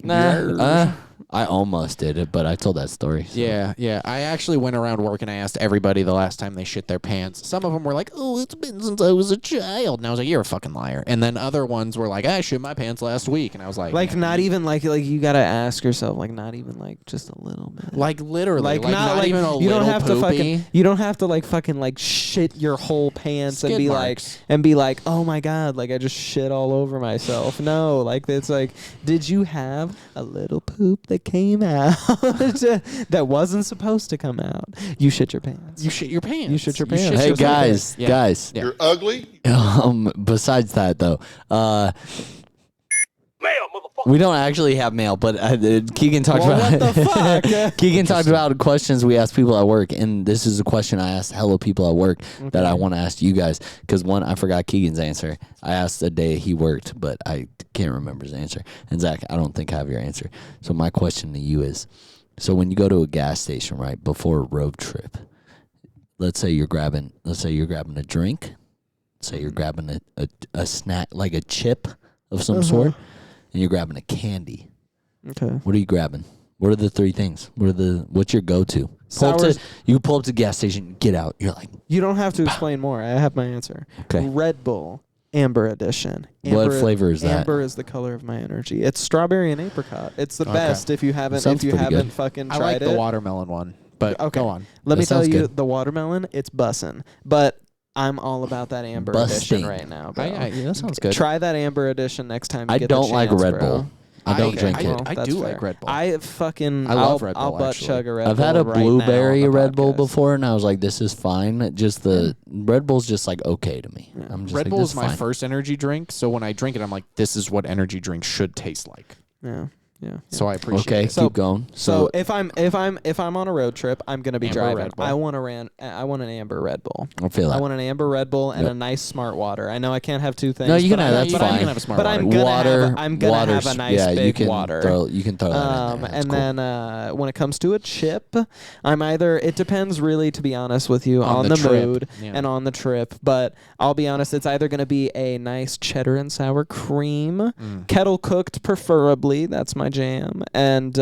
C: Nah.
B: I almost did it, but I told that story. so.
D: Yeah. I actually went around work and I asked everybody the last time they shit their pants. Some of them were like, "Oh, it's been since I was a child," and I was like, "You're a fucking liar." And then other ones were like, "I shit my pants last week," and I was like,
C: Like not even like you gotta ask yourself like not even like just a little bit.
D: like literally,
C: Like, not like
D: even a
C: you don't
D: little
C: have to
D: poopy.
C: fucking you don't have to like fucking like shit your whole pants and
D: Skid
C: be
D: marks.
C: like oh my god, like I just shit all over myself. No, like it's like, did you have a little poop that came out that wasn't supposed to come out? You shit your pants.
D: You shit your pants.
C: You shit your pants.
B: Hey
C: Just like
B: guys,
D: Yeah.
B: guys.
D: Yeah.
F: You're ugly.
B: Besides that though, We don't actually have mail, but Keegan talked
C: Well,
B: about
C: what the fuck?
B: Keegan talked about questions we ask people at work, and this is a question I asked hello people at work that I want to ask you guys, because one, I forgot Keegan's answer. I asked the day he worked, but I can't remember his answer. And Zach, I don't think I have your answer. So my question to you is, so when you go to a gas station, right, before a road trip, let's say you're grabbing a drink, say you're grabbing a snack, like a chip of some sort, and you're grabbing a candy.
C: Okay.
B: What are you grabbing? What are the three things? What's your go-to? You pull up to the gas station, get out. You're like,
C: You don't have to explain more. I have my answer.
B: Okay.
C: Red Bull Amber Edition.
B: What flavor is that?
C: Amber is the color of my energy. It's strawberry and apricot. It's the best if you haven't
B: Sounds pretty good.
C: fucking tried
D: I like
C: it.
D: the watermelon one, but go on.
C: Let me
B: That
C: tell
B: sounds
C: you,
B: good.
C: the watermelon, it's bussin'. But I'm all about that Amber Edition
B: Busting.
C: right now, bro.
D: Yeah, that sounds good.
C: Try that Amber Edition next time you
B: I
C: get
B: don't
C: the
B: like
C: chance,
B: Red
C: bro.
B: Bull. I don't drink it.
D: I
C: That's
D: do
C: fair.
D: like Red Bull.
C: I
D: love Red
C: I'll
D: Bull,
C: butt
D: actually.
C: chug a Red
B: I've
C: Bull
B: had a
C: right now
B: blueberry
C: on the
B: Red Bull
C: podcast.
B: before, and I was like, this is fine. Just the Red Bull's just like okay to me. I'm just
D: Red
B: like,
D: Bull
B: this
D: is my
B: fine.
D: first energy drink, so when I drink it, I'm like, this is what energy drink should taste like.
C: Yeah.
D: So I appreciate
B: Okay,
D: it.
B: keep going.
C: So if I'm on a road trip, I'm gonna be
D: Amber
C: driving.
D: Red Bull.
C: I want an Amber Red Bull.
B: I feel that.
C: I want an Amber Red Bull and
B: Yep.
C: a nice Smart Water. I know I can't have two things.
B: No, you can
C: but
B: have
C: I-
B: that's
C: but
B: fine.
C: I'm-
D: You can have a Smart
C: but
D: water.
C: I'm gonna
B: water,
C: have a nice
B: yeah,
C: big
B: you can
C: water.
B: you can throw that in there. That's
C: And
B: cool.
C: then when it comes to a chip, it depends really, to be honest with you,
D: On
C: on
D: the
C: the
D: trip.
C: mood
D: Yeah.
C: and on the trip. But I'll be honest, it's either going to be a nice cheddar and sour cream, kettle cooked preferably, that's my jam, and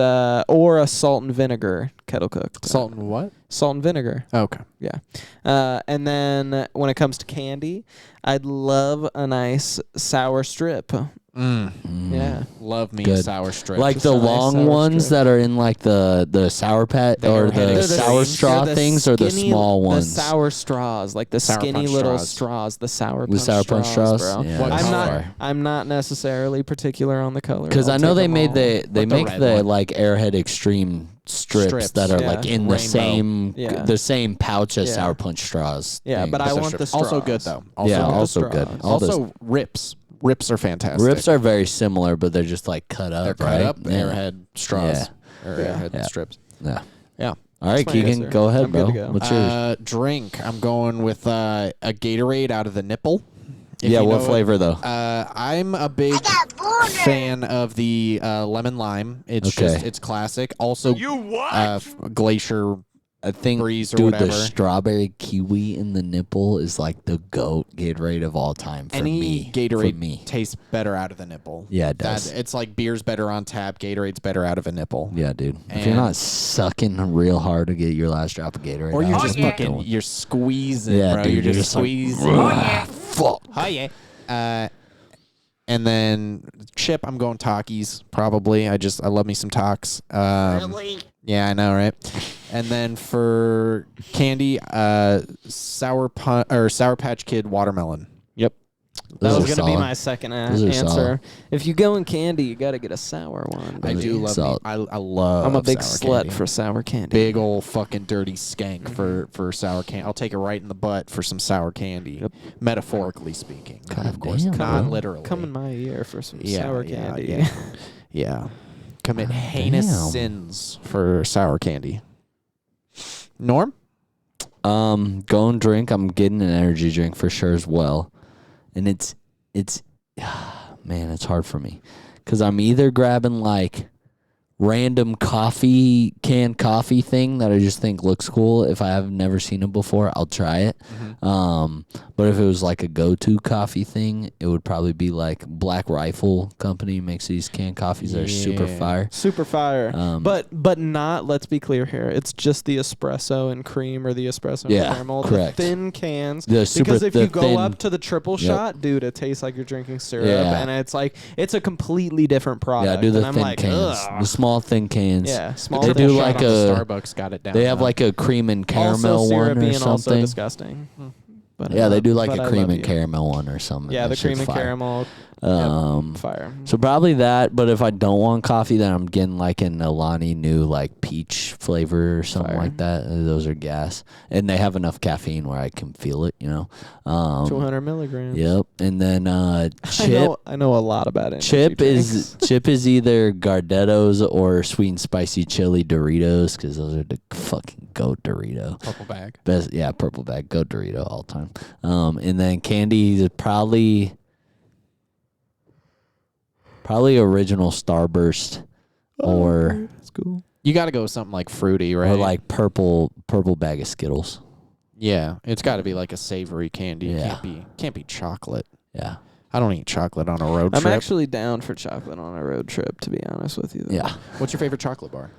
C: or a salt and vinegar kettle cooked.
D: Salt and what?
C: Salt and vinegar.
D: Okay.
C: Yeah. And then when it comes to candy, I'd love a nice sour strip. Yeah.
D: Love me a
B: Good.
D: sour strip.
B: Like the
C: Just a nice
B: long
C: sour
B: ones
C: strip.
B: that are in like the sour patch
D: The
B: or
D: Airhead
B: the
C: They're
B: sour
C: same-
B: straw
C: they're
B: things or the
C: skinny-
B: small ones.
C: The sour straws, like the
D: Sour
C: skinny
D: Punch
C: little
D: straws.
C: straws, the sour
B: With
C: punch
B: sour punch straws?
C: bro.
B: Yeah,
D: What
C: I'm
D: color?
C: not I'm not necessarily particular on the color.
B: Because I
C: I'll
B: know
C: take
B: they
C: them
B: made
C: all.
B: they
D: the
B: make
D: red
B: the
D: one.
B: like Airhead Extreme strips that are
C: Yeah.
B: like in the
D: Rainbow.
B: same
C: Yeah.
B: the same pouch as
C: Yeah.
B: sour punch straws.
C: Yeah,
B: thing.
C: but I
D: So
C: want the
D: strips.
C: straws.
D: Also good though.
B: yeah,
C: the
B: also
C: straws.
B: good. All those
D: Also rips. Rips are fantastic.
B: rips are very similar, but they're just like cut up.
D: They're cut
B: right?
D: up.
B: Yeah.
D: Airhead straws. Or
C: Yeah.
D: Airhead
B: Yeah.
D: strips.
B: Yeah.
D: Yeah.
B: All right,
C: my
B: Keegan,
C: answer.
B: go ahead,
C: I'm good
B: bro.
C: to go.
B: What's yours?
D: Drink. I'm going with a Gatorade out of the nipple. If
B: Yeah,
D: you
B: what
D: know it.
B: flavor though?
D: I'm a big fan of the lemon lime. It's
B: Okay.
D: just it's classic. Also,
E: You what?
D: Glacier.
B: I think,
D: Breeze or
B: dude,
D: whatever.
B: the strawberry kiwi in the nipple is like the GOAT Gatorade of all time for
D: Any
B: me.
D: Gatorade
B: For me.
D: tastes better out of the nipple.
B: Yeah, it does.
D: It's like beer's better on tap. Gatorade's better out of a nipple.
B: Yeah, dude. If you're
D: And-
B: not sucking real hard to get your last drop of Gatorade,
D: Or you're
B: out,
D: just
B: I'm not
D: fucking,
B: going.
D: you're squeezing,
B: Yeah,
D: bro.
B: dude,
D: You're
B: you're
D: just
B: just like,
D: squeezing.
B: Fuck.
D: Oh yeah. And then chip, I'm going Takis probably. I love me some Talks. Yeah, I know, right? And then for candy, Sour Patch Kid watermelon.
C: Yep.
B: Those
C: That
B: are
C: was gonna be
B: solid.
C: my second
B: Those are
C: answer.
B: solid.
C: If you go in candy, you got to get a sour one.
D: I
B: Those
D: do
B: are
D: love.
B: solid.
D: I love.
C: I'm a big
D: sour
C: slut
D: candy.
C: for sour candy.
D: Big old fucking dirty skank for sour candy. I'll take it right in the butt for some sour candy.
C: Yep.
D: Metaphorically speaking,
B: God
D: of course,
B: damn,
D: not
B: bro.
D: literally.
C: Come in my ear for some
D: Yeah,
C: sour
D: yeah,
C: candy.
D: Yeah. Yeah. Commit heinous
B: damn.
D: sins for sour candy. Norm?
B: Go and drink. I'm getting an energy drink for sure as well. And it's man, it's hard for me. Because I'm either grabbing like random canned coffee thing that I just think looks cool. If I have never seen it before, I'll try it. But if it was like a go-to coffee thing, it would probably be like Black Rifle Company makes these canned coffees that are super
D: Yeah.
B: fire.
C: Super fire.
B: Um,
C: but not, let's be clear here. It's just the espresso and cream or the espresso and
B: Yeah,
C: caramel.
B: correct.
C: The thin cans.
B: The super-
C: because if
B: the
C: you go
B: thin-
C: up to the triple
B: Yep.
C: shot, dude, it tastes like you're drinking syrup.
B: Yeah.
C: And it's like, it's a completely different product.
B: Yeah, do the
C: and I'm
B: thin
C: like,
B: cans,
C: ugh.
B: the small thin cans.
C: Yeah, small
B: They
C: triple
B: do
C: shot
B: like
C: on
B: a
D: Starbucks got it down.
B: They have
D: now.
B: like a cream and
C: also
B: caramel one
C: syrupy
B: or
C: and also
B: something.
C: disgusting. But,
B: Yeah, they do like
C: but
B: a
C: I
B: cream
C: love
B: and
C: you.
B: caramel one or something.
C: Yeah,
B: That
C: the cream
B: shit's
C: and
B: fire.
C: caramel. Fire.
B: So probably that, but if I don't want coffee, then I'm getting like an Alani Nu like peach flavor or something like that. Those are gas, and they have enough caffeine where I can feel it.
C: 200 milligrams.
B: Yep, and then chip.
C: I know a lot about it.
B: Chip is either Gardettos or sweet and spicy chili Doritos because those are the fucking goat Dorito.
D: Purple bag.
B: Best, yeah, purple bag, goat Dorito all time. And then candy is probably original Starburst or
C: That's cool.
D: You got to go with something like fruity, right?
B: or like purple bag of Skittles.
D: Yeah, it's got to be like a savory candy.
B: Yeah.
D: It can't be chocolate.
B: Yeah.
D: I don't eat chocolate on a road
C: I'm
D: trip.
C: actually down for chocolate on a road trip, to be honest with you. Though.
B: Yeah.
D: What's your favorite chocolate bar?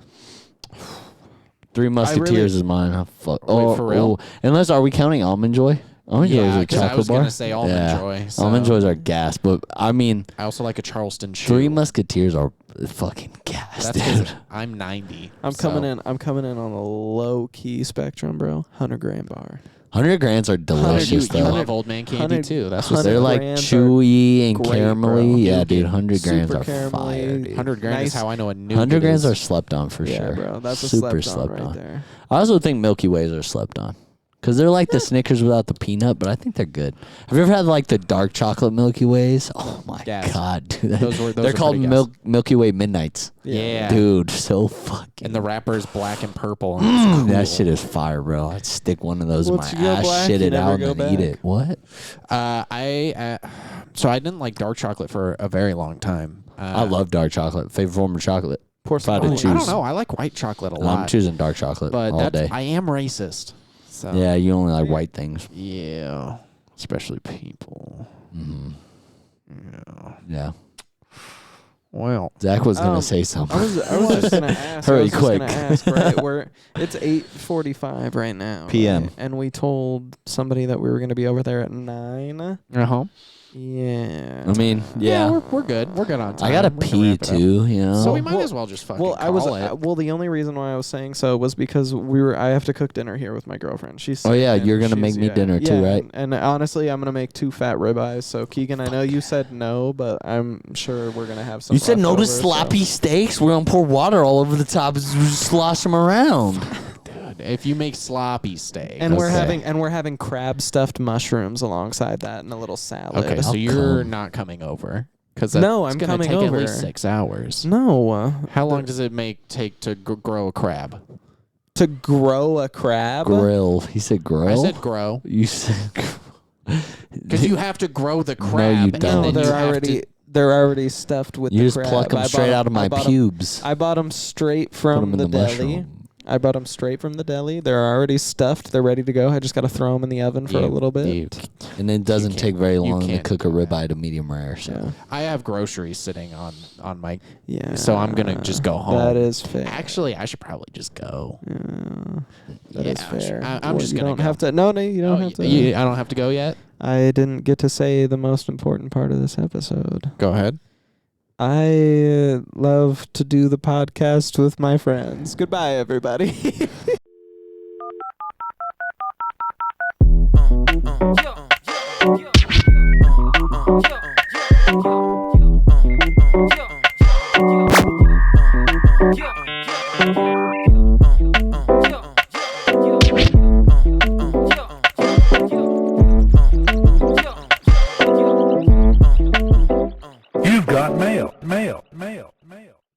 B: Three Musketeers is mine.
D: Wait, for real?
B: Unless, are we counting Almond Joy? Almond Joy is a
D: because
B: chocolate
D: I was
B: bar.
D: gonna say Almond Joy. So.
B: Almond Joys are gas, but I mean,
D: I also like a Charleston chew.
B: Three Musketeers are fucking gas,
D: That's 'cause
B: dude.
D: I'm 90.
C: I'm coming in on a low key spectrum, bro. 100-gram bar.
B: 100 grams are delicious,
D: You
B: though.
D: love old man candy
C: 100
D: too. That's what
B: They're
C: 100
B: like
C: grams
B: chewy and
C: great,
B: caramelly.
C: bro.
B: Yeah, dude, 100 grams
C: Super
B: are
C: caramelly.
B: fire, dude.
D: 100 grams
C: Nice.
D: is how I know a new
B: 100 grams are slept on for
C: Yeah,
B: sure.
C: bro. That's a
B: super
C: slept on right there.
B: I also think Milky Ways are slept on. Because they're like the Snickers without the peanut, but I think they're good. Have you ever had like the dark chocolate Milky Ways? Oh my
D: Gas.
B: God, dude.
D: Those
B: they're
D: are
B: called
D: pretty gas.
B: Milky Way Midnights.
D: Yeah.
B: Dude, so fucking.
D: And the wrapper is black and purple. And it's cool.
B: That shit is fire, bro. I'd stick one of those in my
C: Once you go
B: ass,
C: black,
B: shit
C: you
B: it
C: never
B: out,
C: go
B: and then eat
C: back.
B: it. What?
D: So I didn't like dark chocolate for a very long time.
B: I love dark chocolate. Favorite form of chocolate.
C: Pour
B: If I had
C: some
B: to
C: on.
B: choose.
D: I don't know. I like white chocolate a
B: I'm
D: lot.
B: choosing dark chocolate
D: but
B: all day.
D: I am racist. So
B: Yeah, you only like white things.
D: yeah, especially people.
B: Mm-hmm.
D: Yeah.
B: Yeah.
D: Well,
B: Zach was gonna
C: Um,
B: say something.
C: I was just gonna ask.
B: Hurry,
C: I was just
B: quick.
C: gonna ask, right? It's 8:45 right now.
B: PM.
C: right? And we told somebody that we were gonna be over there at 9.
D: uh-huh.
C: Yeah.
B: I mean, yeah.
D: we're good. We're good on time.
B: I gotta
D: We can
B: pee
D: wrap it up.
B: too. You know.
D: So we might
C: Well-
D: as well just fucking
C: Well,
D: call it.
C: the only reason why I was saying so was because I have to cook dinner here with my girlfriend. She's
B: Oh, yeah,
C: sick, and
B: you're gonna make
C: she's-
B: me dinner too, right?
C: And honestly, I'm gonna make 2 fat ribeyes. So Keegan, I know you said no, but I'm sure we're gonna have some.
B: You said no to
C: leftovers, so-
B: sloppy steaks. We're gonna pour water all over the top and slosh them around.
D: Dude, if you make sloppy steak.
C: And we're
B: Okay.
C: having crab stuffed mushrooms alongside that and a little salad.
D: Okay, so
B: I'll
D: you're
B: come.
D: not coming over because
C: No,
D: it's
C: I'm
D: gonna
C: coming
D: take
C: over.
D: at least 6 hours.
C: No.
D: How long does it take to grow a crab?
C: To grow a crab?
B: Grill. He said grill.
D: I said grow
B: You said.
D: because you have to grow the crab.
B: you
D: and
B: don't.
C: No,
D: then you
C: they're
D: have
C: already
D: to-
C: they're already stuffed with
B: You
C: the
B: just
C: crab.
B: pluck them
C: I
B: straight
C: bought
B: out of my
C: I bought 'em-
B: pubes.
C: I bought them straight
B: Put
C: from
B: 'em in
C: the
B: the
C: deli.
B: mushroom.
C: I bought them straight from the deli. They're already stuffed. They're ready to go. I just got to throw them in the oven for a little bit.
B: And it doesn't
D: can't-
B: take very
D: you
B: long to
D: can't
B: cook a
D: do that.
B: ribeye to medium rare. So.
C: Yeah.
D: I have groceries sitting on my.
C: Yeah.
D: So I'm gonna just go home.
C: That is fair.
D: Actually, I should probably just go.
C: That is
D: Yeah,
C: fair.
D: I'm just
C: you
D: gonna
C: don't
D: go.
C: have to. No, you don't have to.
D: I don't have to go yet.
C: I didn't get to say the most important part of this episode.
D: Go ahead.
C: I love to do the podcast with my friends. Goodbye, everybody.
E: Yo.